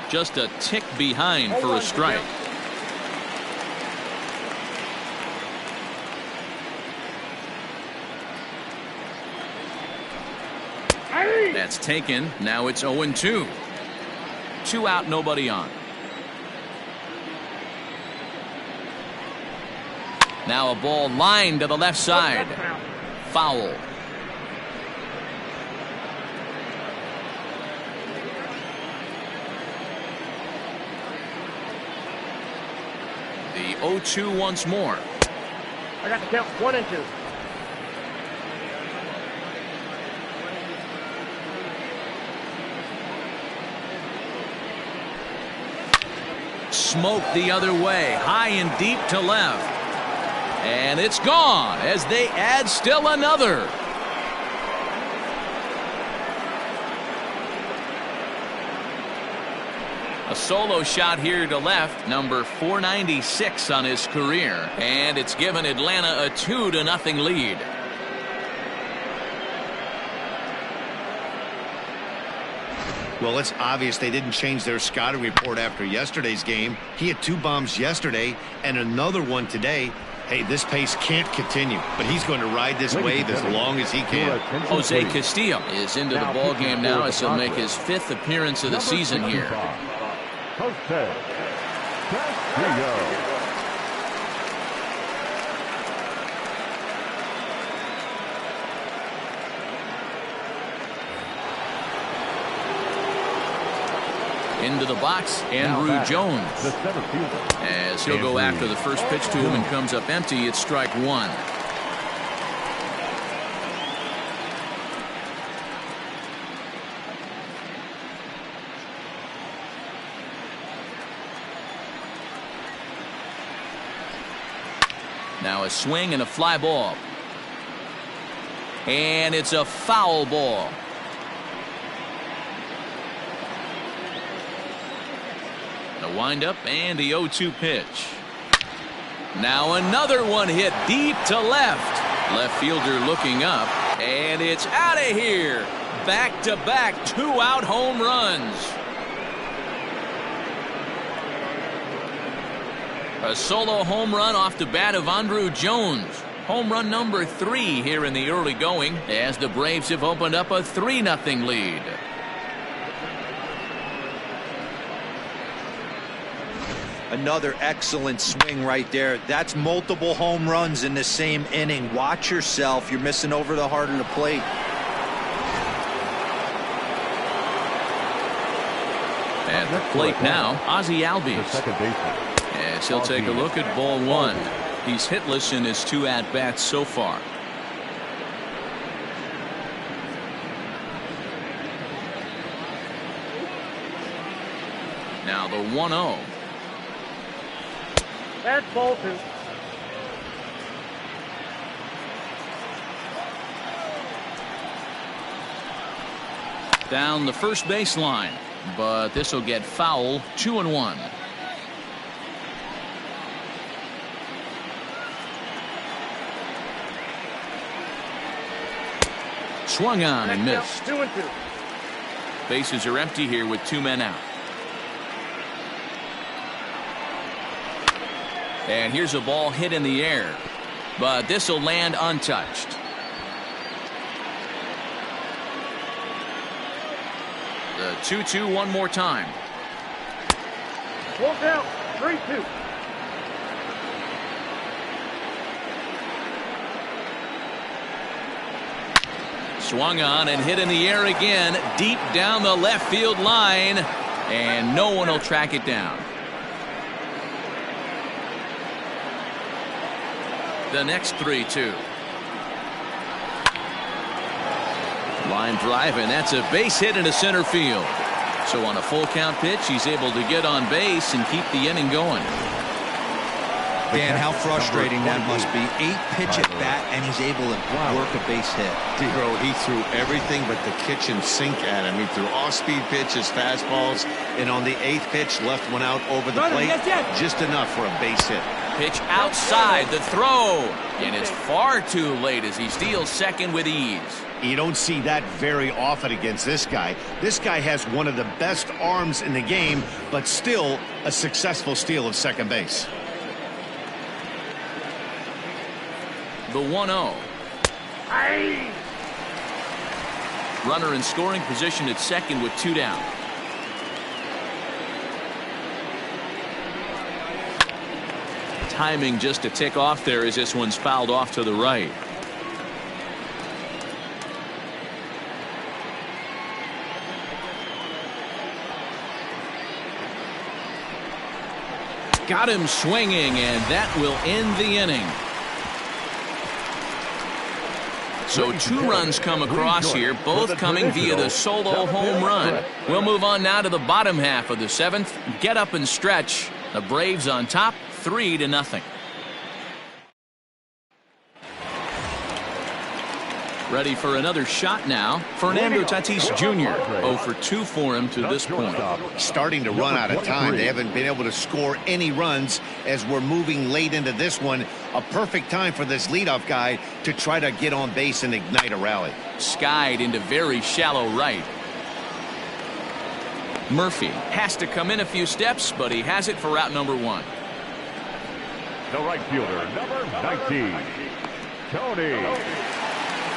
Just a tick behind for a strike. That's taken. Now it's 0-2. 2 out, nobody on. Now a ball lined to the left side. Foul. The 0-2 once more. I got the count 1 and 2. Smoked the other way, high and deep to left. And it's gone as they add still another. A solo shot here to left, number 496 on his career. And it's given Atlanta a 2-0 lead. Well, it's obvious they didn't change their scouting report after yesterday's game. He had 2 bombs yesterday and another one today. Hey, this pace can't continue, but he's going to ride this wave as long as he can. Jose Castillo is into the ball game now as he'll make his 5th appearance of the season here. Jose Castillo. Into the box, Andrew Jones. As he'll go after the first pitch to him and comes up empty, it's strike 1. Now a swing and a fly ball. And it's a foul ball. The windup and the 0-2 pitch. Now another one hit deep to left. Left fielder looking up, and it's out of here. Back-to-back 2-out home runs. A solo home run off the bat of Andrew Jones. Home run number 3 here in the early going as the Braves have opened up a 3-0 lead. Another excellent swing right there. That's multiple home runs in the same inning. Watch yourself. You're missing over the heart of the plate. At the plate now, Ozzie Albies. As he'll take a look at ball 1. He's hitless in his 2 at-bats so far. Now the 1-0. That's ball 2. Down the first baseline, but this will get foul. 2-1. Swung on and missed. 2-2. Bases are empty here with 2 men out. And here's a ball hit in the air, but this will land untouched. The 2-2 one more time. Full count, 3-2. Swung on and hit in the air again, deep down the left field line, and no one will track it down. The next 3-2. Line drive, and that's a base hit into center field. So on a full count pitch, he's able to get on base and keep the inning going. Dan, how frustrating that must be. 8-pitch at bat, and he's able to work a base hit. Dero, he threw everything but the kitchen sink at him. He threw off-speed pitches, fastballs, and on the 8th pitch, left one out over the plate. Just enough for a base hit. Pitch outside, the throw, and it's far too late as he steals second with ease. You don't see that very often against this guy. This guy has one of the best arms in the game, but still a successful steal of second base. The 1-0. Runner in scoring position at second with 2 down. Timing just to tick off there as this one's fouled off to the right. Got him swinging, and that will end the inning. So 2 runs come across here, both coming via the solo home run. We'll move on now to the bottom half of the 7th. Get up and stretch. The Braves on top, 3-0. Ready for another shot now. Fernando Tatis Jr. 0 for 2 for him to this point. Starting to run out of time. They haven't been able to score any runs as we're moving late into this one. A perfect time for this leadoff guy to try to get on base and ignite a rally. Skied into very shallow right. Murphy has to come in a few steps, but he has it for route number 1. The right fielder, number 19, Tony.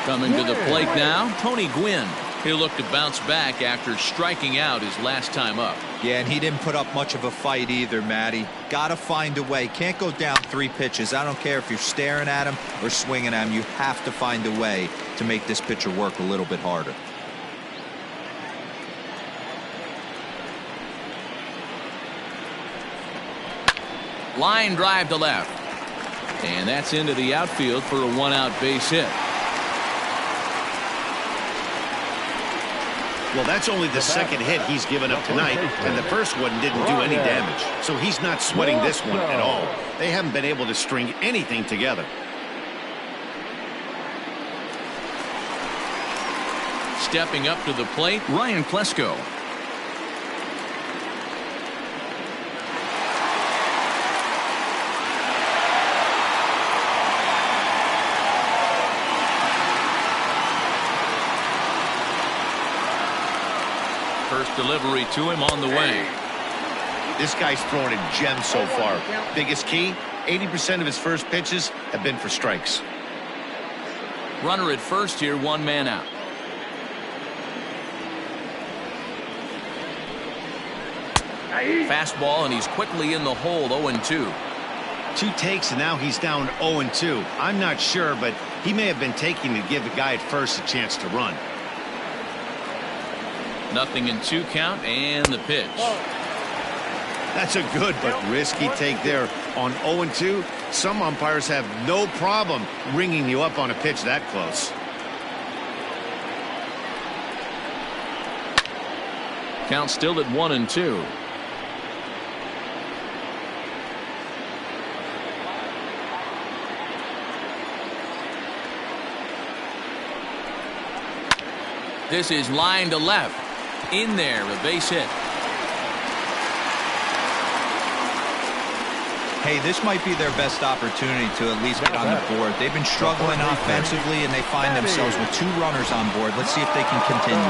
Coming to the plate now, Tony Gwynn. He'll look to bounce back after striking out his last time up. Yeah, and he didn't put up much of a fight either, Matty. Got to find a way. Can't go down 3 pitches. I don't care if you're staring at him or swinging at him. You have to find a way to make this pitcher work a little bit harder. Line drive to left. And that's into the outfield for a 1-out base hit. Well, that's only the second hit he's given up tonight, and the first one didn't do any damage. So he's not sweating this one at all. They haven't been able to string anything together. Stepping up to the plate, Ryan Klesko. First delivery to him on the way. This guy's throwing a gem so far. Biggest key, 80% of his first pitches have been for strikes. Runner at first here, 1 man out. Fastball, and he's quickly in the hole, 0-2. 2 takes, and now he's down 0-2. I'm not sure, but he may have been taking to give the guy at first a chance to run. Nothing in 2 count, and the pitch. That's a good but risky take there. On 0-2, some umpires have no problem ringing you up on a pitch that close. Count still at 1-2. This is line to left. In there, a base hit. Hey, this might be their best opportunity to at least get on the board. They've been struggling offensively, and they find themselves with 2 runners on board. Let's see if they can continue.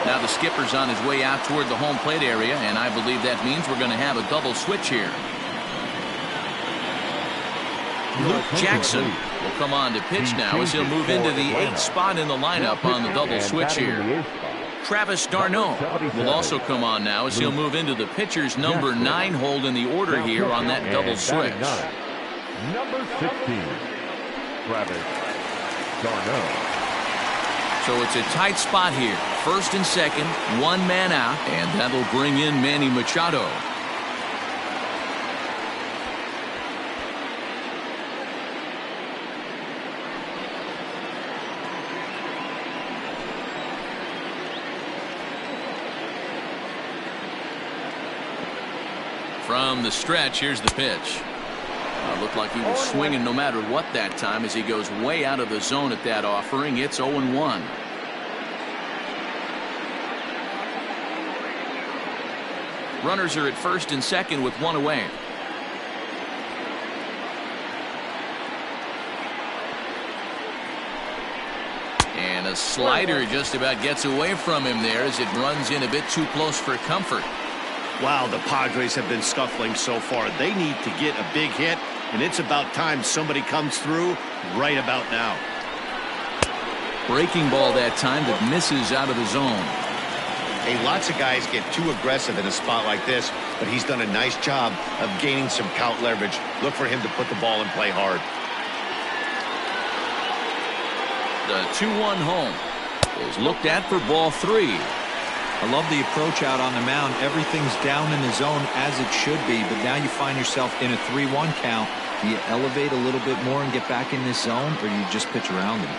Now the skipper's on his way out toward the home plate area, and I believe that means we're going to have a double switch here. Luke Jackson will come on to pitch now as he'll move into the 8th spot in the lineup on the double switch here. Travis d'Arnaud will also come on now as he'll move into the pitcher's number 9 hold in the order here on that double switch. Number 16, Travis d'Arnaud. So it's a tight spot here. First and second, one man out, and that'll bring in Manny Machado. From the stretch, here's the pitch. Looked like he was swinging no matter what that time as he goes way out of the zone at that offering. It's 0-1. Runners are at first and second with one away. And a slider just about gets away from him there as it runs in a bit too close for comfort. Wow, the Padres have been scuffling so far. They need to get a big hit, and it's about time somebody comes through right about now. Breaking ball that time that misses out of the zone. Hey, lots of guys get too aggressive in a spot like this, but he's done a nice job of gaining some count leverage. Look for him to put the ball in play hard. The 2-1 home is looked at for ball 3. I love the approach out on the mound. Everything's down in the zone as it should be, but now you find yourself in a 3-1 count. Do you elevate a little bit more and get back in this zone, or do you just pitch around him?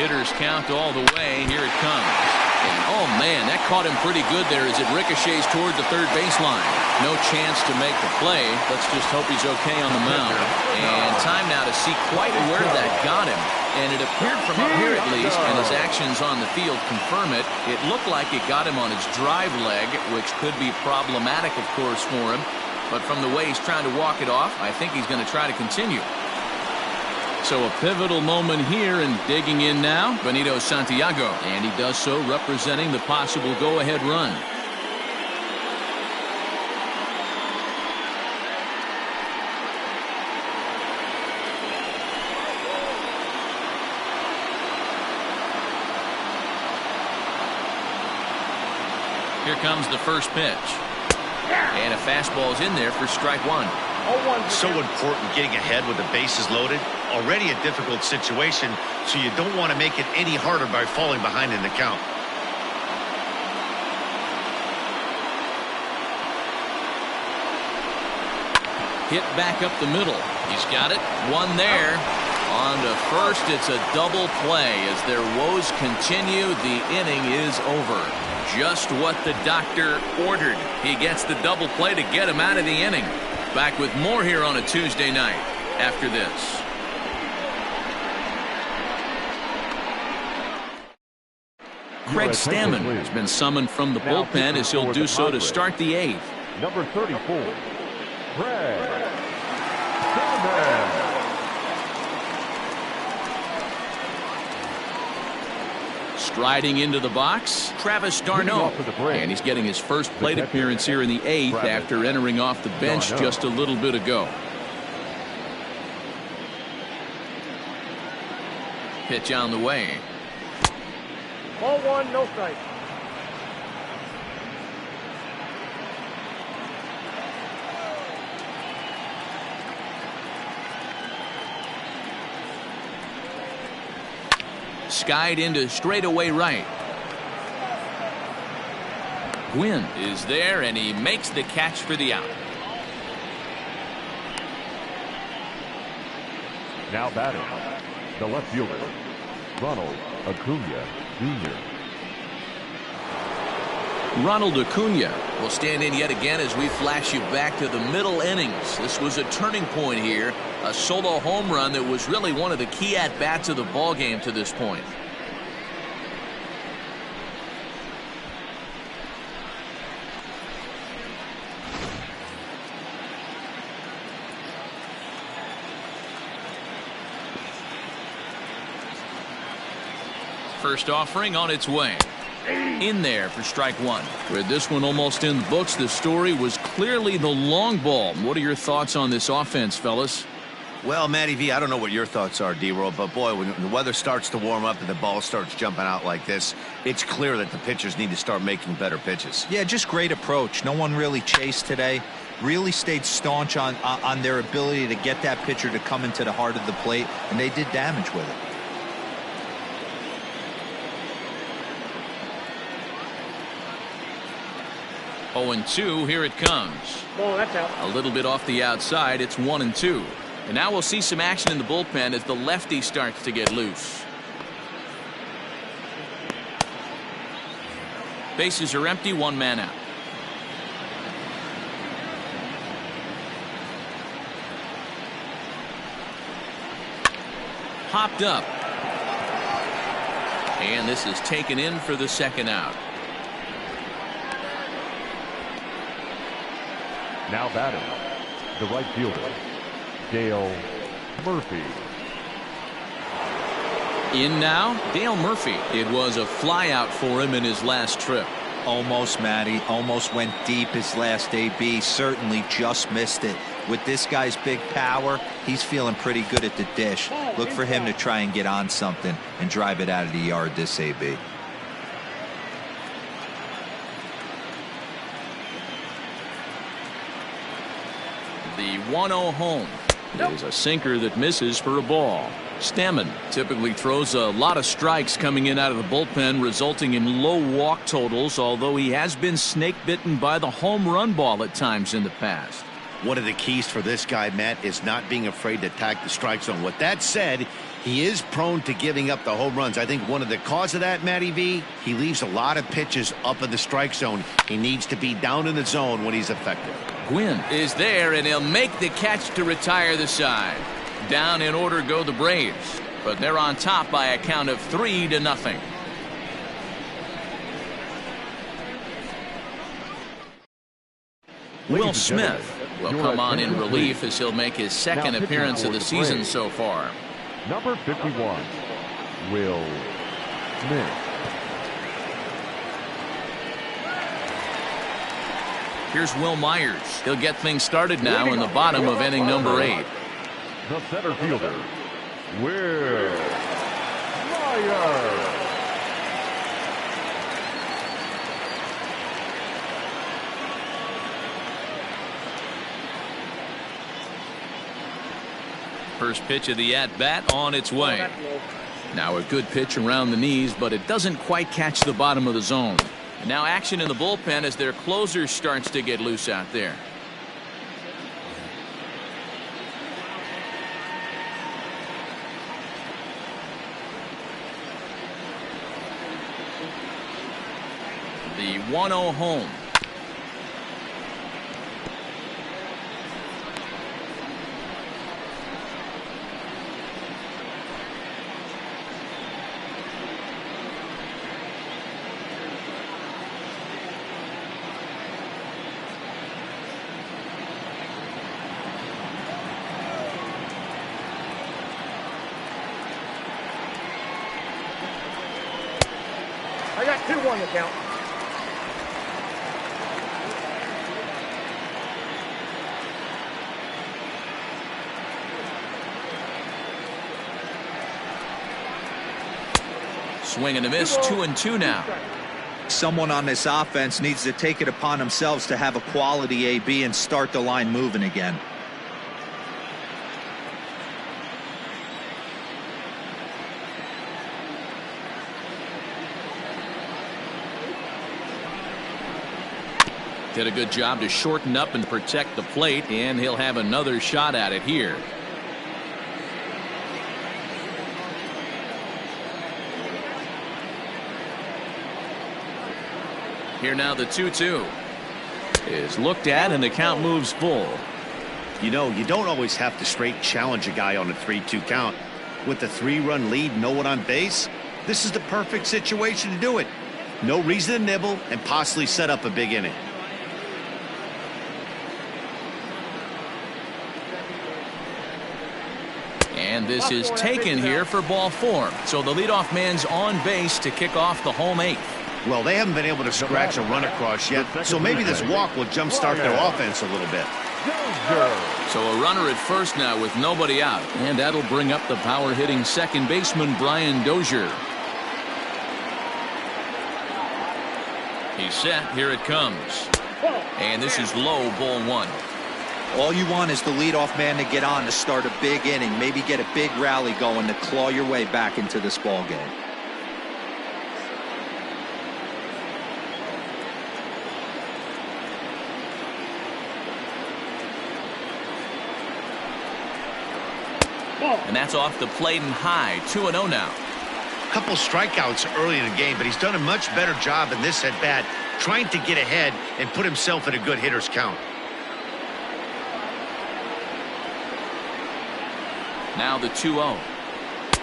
Hitters count all the way. Here it comes. And oh man, that caught him pretty good there as it ricochets toward the third baseline. No chance to make the play. Let's just hope he's okay on the mound. And time now to see quite where that got him. And it appeared from up here at least, and his actions on the field confirm it. It looked like it got him on his drive leg, which could be problematic, of course, for him. But from the way he's trying to walk it off, I think he's going to try to continue. So a pivotal moment here, and digging in now, Benito Santiago. And he does so representing the possible go-ahead run. Here comes the first pitch. And a fastball is in there for strike one. So important getting ahead with the bases loaded. Already a difficult situation, so you don't want to make it any harder by falling behind in the count. Hit back up the middle. He's got it. One there. On to first, it's a double play. As their woes continue, the inning is over. Just what the doctor ordered. He gets the double play to get him out of the inning. Back with more here on a Tuesday night after this. Craig Stammen has been summoned from the bullpen as he'll do so to start the 8th. Number 34, Craig Stammen. Striding into the box, Travis d'Arnaud. And he's getting his first plate appearance here in the 8th after entering off the bench just a little bit ago. Pitch on the way. Ball 1, no strike. Skied into straightaway right. Gwynn is there, and he makes the catch for the out. Now batting, the left fielder, Ronald Acuna Jr. Ronald Acuna will stand in yet again as we flash you back to the middle innings. This was a turning point here. A solo home run that was really one of the key at-bats of the ball game to this point. First offering on its way. In there for strike one. With this one almost in the books, the story was clearly the long ball. What are your thoughts on this offense, fellas? Well, Matty V, I don't know what your thoughts are, D-Roll, but boy, when the weather starts to warm up and the ball starts jumping out like this, it's clear that the pitchers need to start making better pitches. Yeah, just great approach. No one really chased today. Really stayed staunch on their ability to get that pitcher to come into the heart of the plate, and they did damage with it. Oh, 0-2, here it comes. Ball, that's out. A little bit off the outside, it's 1-2. And now we'll see some action in the bullpen as the lefty starts to get loose. Bases are empty, one man out. Hopped up. And this is taken in for the second out. Now batting, the right fielder, Dale Murphy. In now, Dale Murphy. It was a flyout for him in his last trip. Almost, Matty. Almost went deep his last AB. Certainly just missed it. With this guy's big power, he's feeling pretty good at the dish. Look for him to try and get on something and drive it out of the yard this AB. The 1-0 home. It is a sinker that misses for a ball. Stammen typically throws a lot of strikes coming in out of the bullpen, resulting in low walk totals, although he has been snake bitten by the home run ball at times in the past. One of the keys for this guy, Matt, is not being afraid to attack the strike zone. With that said, he is prone to giving up the home runs. I think one of the cause of that, Matty V, he leaves a lot of pitches up in the strike zone. He needs to be down in the zone when he's effective. Gwynn is there, and he'll make the catch to retire the side. Down in order go the Braves, but they're on top by a count of 3-0. Will Smith will come on in relief as he'll make his second appearance of the season so far. Number 51, Will Smith. Here's Will Myers. He'll get things started now in the bottom of inning number 8. The center fielder, Will Myers. First pitch of the at-bat on its way. Now a good pitch around the knees, but it doesn't quite catch the bottom of the zone. And now action in the bullpen as their closer starts to get loose out there. The 1-0 home. I got 2-1 to count. Swing and a miss, 2-2 now. Someone on this offense needs to take it upon themselves to have a quality AB and start the line moving again. Did a good job to shorten up and protect the plate, and he'll have another shot at it here. Here now the 2-2 is looked at, and the count moves full. You know, you don't always have to straight challenge a guy on a 3-2 count. With the 3-run lead, no one on base, this is the perfect situation to do it. No reason to nibble and possibly set up a big inning. And this is taken here for ball 4. So the leadoff man's on base to kick off the home 8th. Well, they haven't been able to scratch a run across yet, so maybe this walk will jumpstart their offense a little bit. Dozier. So a runner at first now with nobody out. And that'll bring up the power-hitting second baseman, Brian Dozier. He's set. Here it comes. And this is low, ball one. All you want is the leadoff man to get on to start a big inning, maybe get a big rally going to claw your way back into this ball game. And that's off the plate and high. 2-0 now. Couple strikeouts early in the game, but he's done a much better job in this at bat, trying to get ahead and put himself in a good hitter's count. Now the 2-0.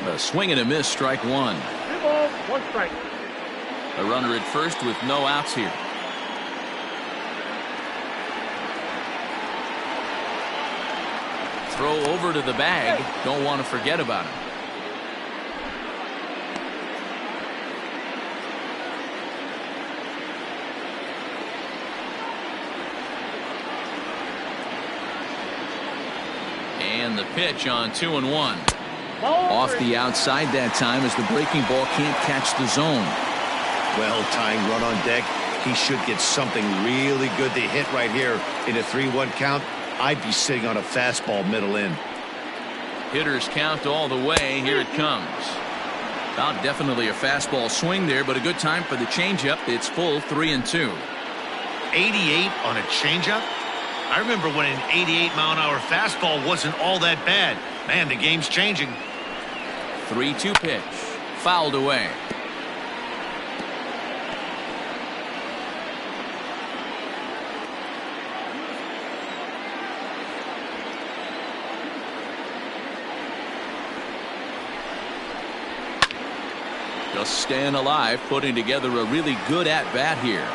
A swing and a miss, strike one. 2 balls, 1 strike. A runner at first with no outs here. Throw over to the bag. Don't want to forget about him. And the pitch on 2-1. Off the outside that time as the breaking ball can't catch the zone. Well, tying run on deck. He should get something really good to hit right here in a 3-1 count. I'd be sitting on a fastball middle in. Hitters count all the way. Here it comes. About definitely a fastball swing there, but a good time for the changeup. It's full 3-2. 88 on a changeup? I remember when an 88-mile-an-hour fastball wasn't all that bad. Man, the game's changing. 3-2 pitch. Fouled away. Just staying alive, putting together a really good at-bat here.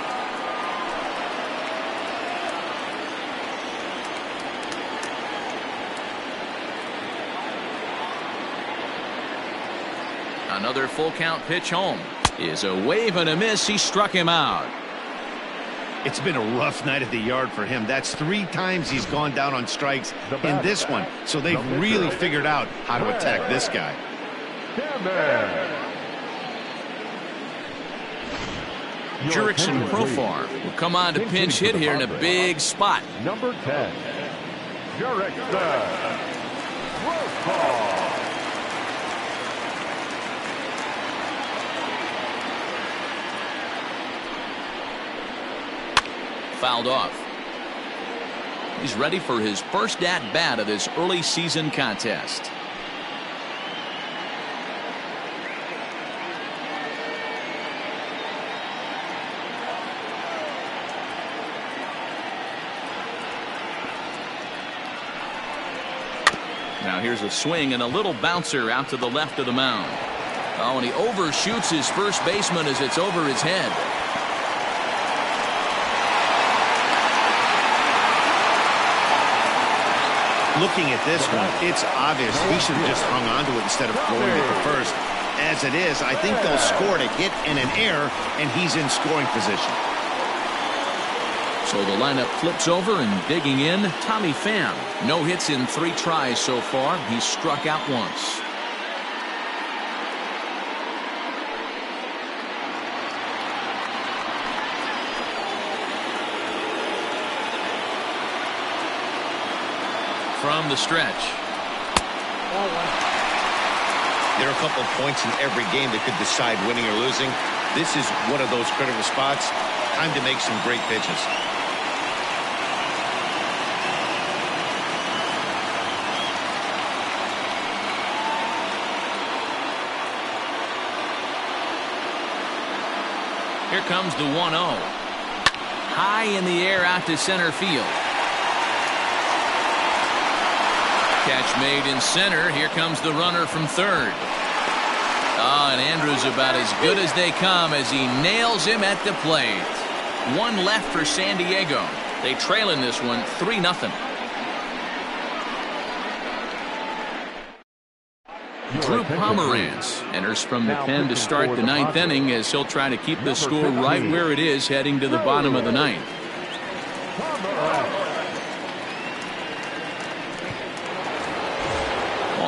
Another full count pitch home. Is a wave and a miss. He struck him out. It's been a rough night at the yard for him. That's 3 times he's gone down on strikes in this one. So they've really figured out how to attack this guy. Jurickson Profar will come on to pinch hit here in a big spot. Number 10, Jurickson Profar. Fouled off. He's ready for his first at-bat of this early season contest. Now here's a swing and a little bouncer out to the left of the mound. Oh, and he overshoots his first baseman as it's over his head. Looking at this one, it's obvious he should have just hung on to it instead of going to the first. As it is, I think they'll score a hit and an error, and he's in scoring position. So the lineup flips over and digging in, Tommy Pham. No hits in 3 tries so far. He's struck out once. From the stretch. There are a couple of points in every game that could decide winning or losing. This is one of those critical spots. Time to make some great pitches. Here comes the 1-0. High in the air out to center field. Catch made in center. Here comes the runner from third. And Andrews about as good as they come as he nails him at the plate. 1 left for San Diego. They trail in this one 3-0. Drew Pomeranz enters from the pen to start the 9th inning as he'll try to keep the score right where it is heading to the bottom of the 9th.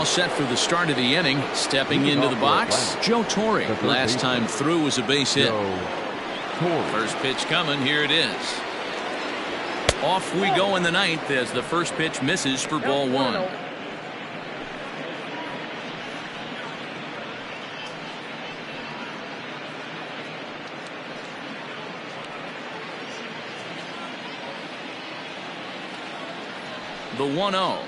set for the start of the inning. Stepping into the box, Joe Torre. Last time through was a base hit. First pitch coming. Here it is. Off we go in the ninth as the first pitch misses for ball one. The 1-0.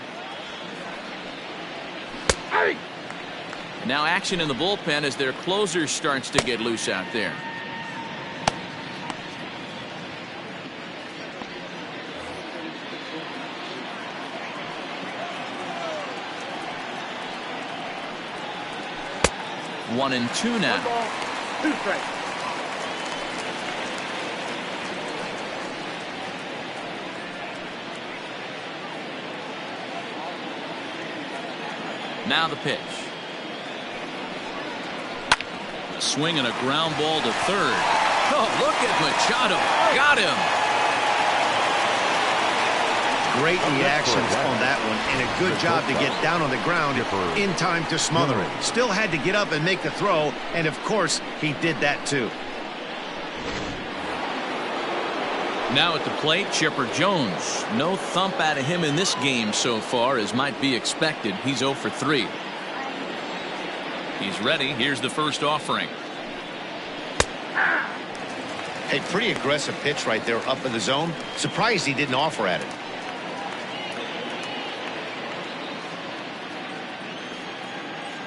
Now action in the bullpen as their closer starts to get loose out there. One and two now. 2 strikes. Now the pitch. A swing and a ground ball to third. Oh, look at Machado. Got him. Great reactions on that one, and a good job to get down on the ground in time to smother it. Still had to get up and make the throw, and of course he did that too. Now at the plate, Chipper Jones. No thump out of him in this game so far, as might be expected. He's 0 for 3. He's ready. Here's the first offering. A pretty aggressive pitch right there up in the zone. Surprised he didn't offer at it.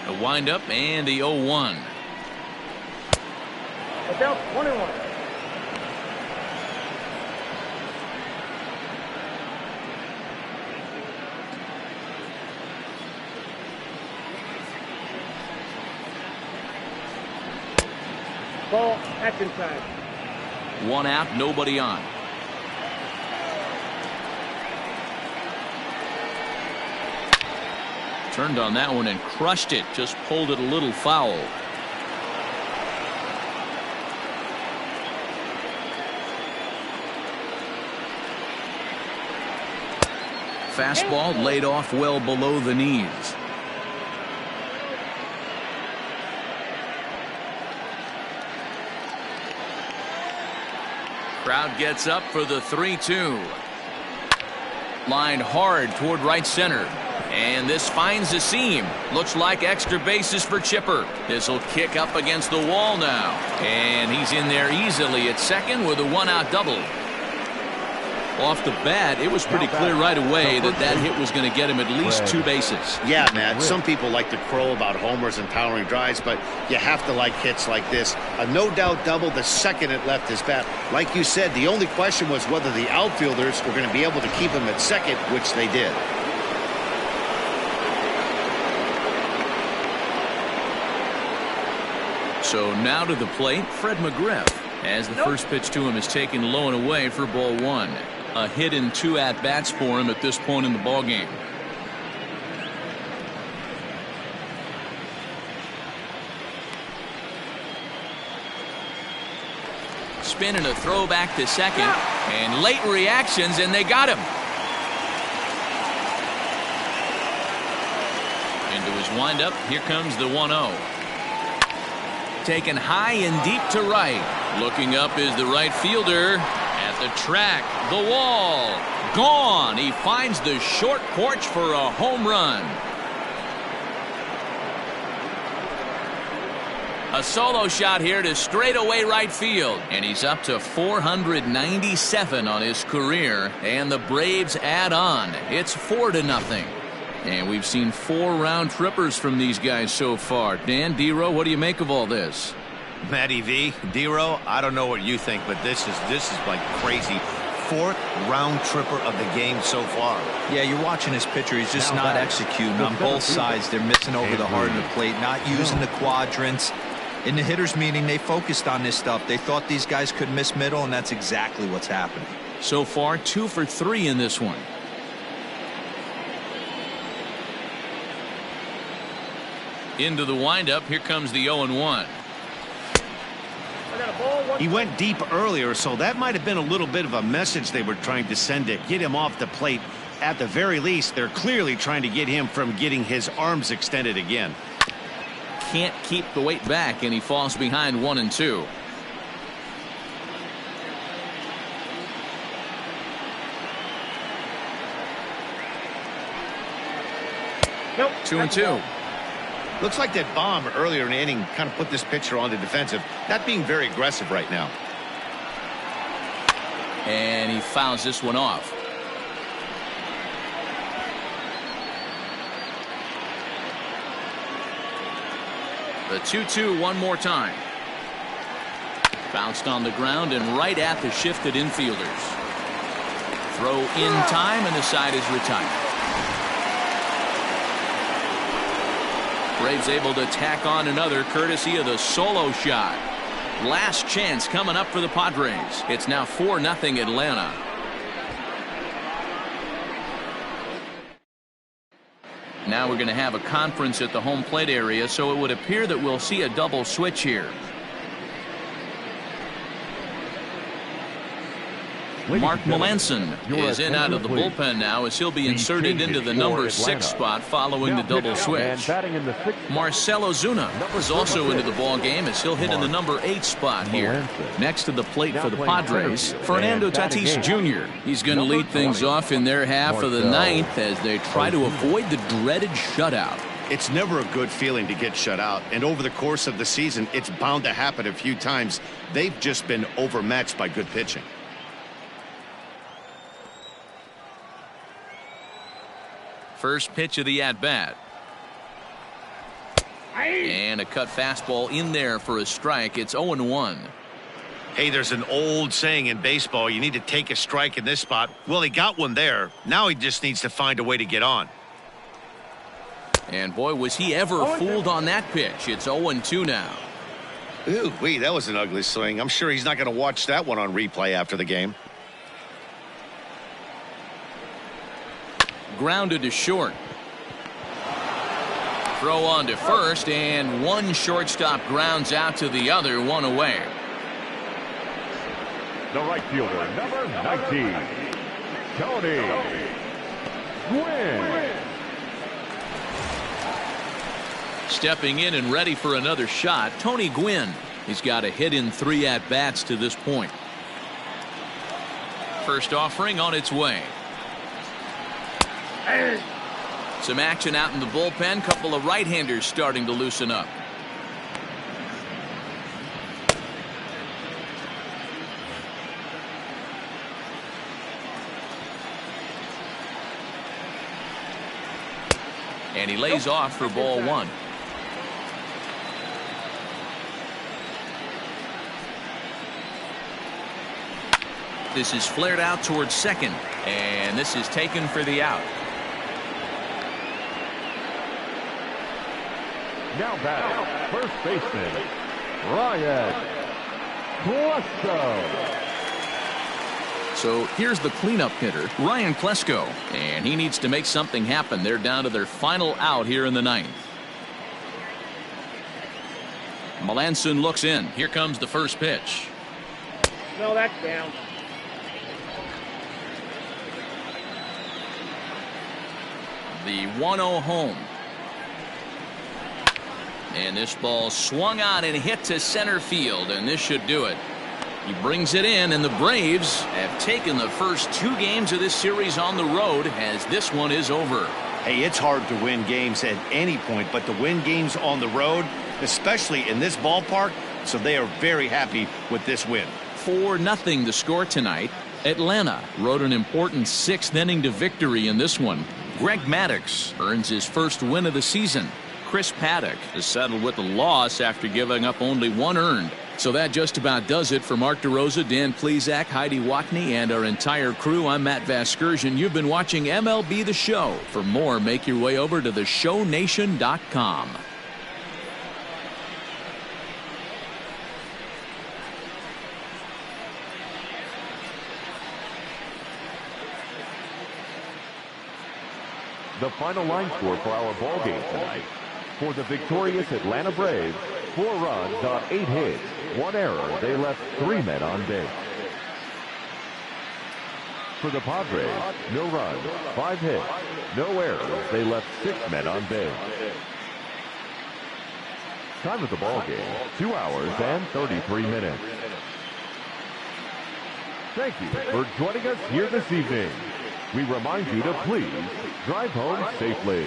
A windup and the 0-1. It's out 1-1. Ball, that's inside. 1 out, nobody on. Turned on that one and crushed it. Just pulled it a little foul. Fastball laid off well below the knees. Crowd gets up for the 3-2. Lined hard toward right center. And this finds a seam. Looks like extra bases for Chipper. This will kick up against the wall now. And he's in there easily at second with a 1-out double. Off the bat, it was pretty clear right away that that hit was going to get him at least 2 bases. Yeah, Matt, some people like to crow about homers and powering drives, but you have to like hits like this. A no-doubt double the second it left his bat. Like you said, the only question was whether the outfielders were going to be able to keep him at second, which they did. So now to the plate, Fred McGriff, as the first pitch to him is taken low and away for ball 1. A hit in 2 at-bats for him at this point in the ballgame. Spin and a throw back to second, and late reactions, and they got him. Into his windup, here comes the 1-0. Taken high and deep to right. Looking up is the right fielder. At the track, the wall. Gone. He finds the short porch for a home run. A solo shot here to straightaway right field. And he's up to 497 on his career. And the Braves add on. It's 4-0. And we've seen 4 round trippers from these guys so far. Dan, D-Row, what do you make of all this? Matty V, D-Row, I don't know what you think, but this is like crazy. 4th round tripper of the game so far. Yeah, you're watching this pitcher. He's just not executing on both sides. They're missing over the heart of the plate, not using the quadrants. In the hitters meeting, they focused on this stuff. They thought these guys could miss middle, and that's exactly what's happening. So far, 2 for 3 in this one. Into the windup. Here comes the 0-1. He went deep earlier, so that might have been a little bit of a message they were trying to send to get him off the plate at the very least, they're clearly trying to get him from getting his arms extended again. Can't keep the weight back, and he falls behind 1-2. Nope. 2-2. Looks like that bomb earlier in the inning kind of put this pitcher on the defensive, not being very aggressive right now. And he fouls this one off. The 2-2 one more time. Bounced on the ground and right at the shifted infielders. Throw in time, and the side is retired. Braves able to tack on another courtesy of the solo shot. Last chance coming up for the Padres. It's now 4-0 Atlanta. Now we're going to have a conference at the home plate area, so it would appear that we'll see a double switch here. Mark Melanson is in out of the bullpen now, as he'll be inserted into the number 6 spot following the double switch. Marcell Ozuna is also into the ball game, as he'll hit in the number 8 spot here. Next to the plate for the Padres, Fernando Tatis Jr. He's going to lead things off in their half of the ninth as they try to avoid the dreaded shutout. It's never a good feeling to get shut out, and over the course of the season, it's bound to happen a few times. They've just been overmatched by good pitching. First pitch of the at-bat. And a cut fastball in there for a strike. It's 0-1. Hey, there's an old saying in baseball, you need to take a strike in this spot. Well, he got one there. Now he just needs to find a way to get on. And boy, was he ever fooled on that pitch. It's 0-2 now. Ooh, wait, that was an ugly swing. I'm sure he's not going to watch that one on replay after the game. Grounded to short. Throw on to first, and one shortstop grounds out to the other, one away. The right fielder, number 19, Tony Gwynn. Stepping in and ready for another shot, Tony Gwynn. He's got a hit in 3 at-bats to this point. First offering on its way. Some action out in the bullpen. Couple of right-handers starting to loosen up. And he lays off for ball 1. This is flared out towards second, and this is taken for the out. Now batting, first baseman, Ryan Klesko. So here's the cleanup hitter, Ryan Klesko, and he needs to make something happen. They're down to their final out here in the ninth. Melanson looks in. Here comes the first pitch. No, that's down. The 1-0 home. And this ball swung on and hit to center field, and this should do it. He brings it in, and the Braves have taken the first 2 games of this series on the road, as this one is over. Hey, it's hard to win games at any point, but to win games on the road, especially in this ballpark, so they are very happy with this win. 4-0 the score tonight. Atlanta rode an important 6th inning to victory in this one. Greg Maddux earns his first win of the season. Chris Paddock is settled with a loss after giving up only 1 earned. So that just about does it for Mark DeRosa, Dan Plesac, Heidi Watney, and our entire crew. I'm Matt Vasgersian. You've been watching MLB The Show. For more, make your way over to theshownation.com. The final line score for our ball game tonight. For the victorious Atlanta Braves, 4 runs on 8 hits, 1 error. They left 3 men on base. For the Padres, no runs, 5 hits, no errors. They left 6 men on base. Time of the ball game, 2 hours and 33 minutes. Thank you for joining us here this evening. We remind you to please drive home safely.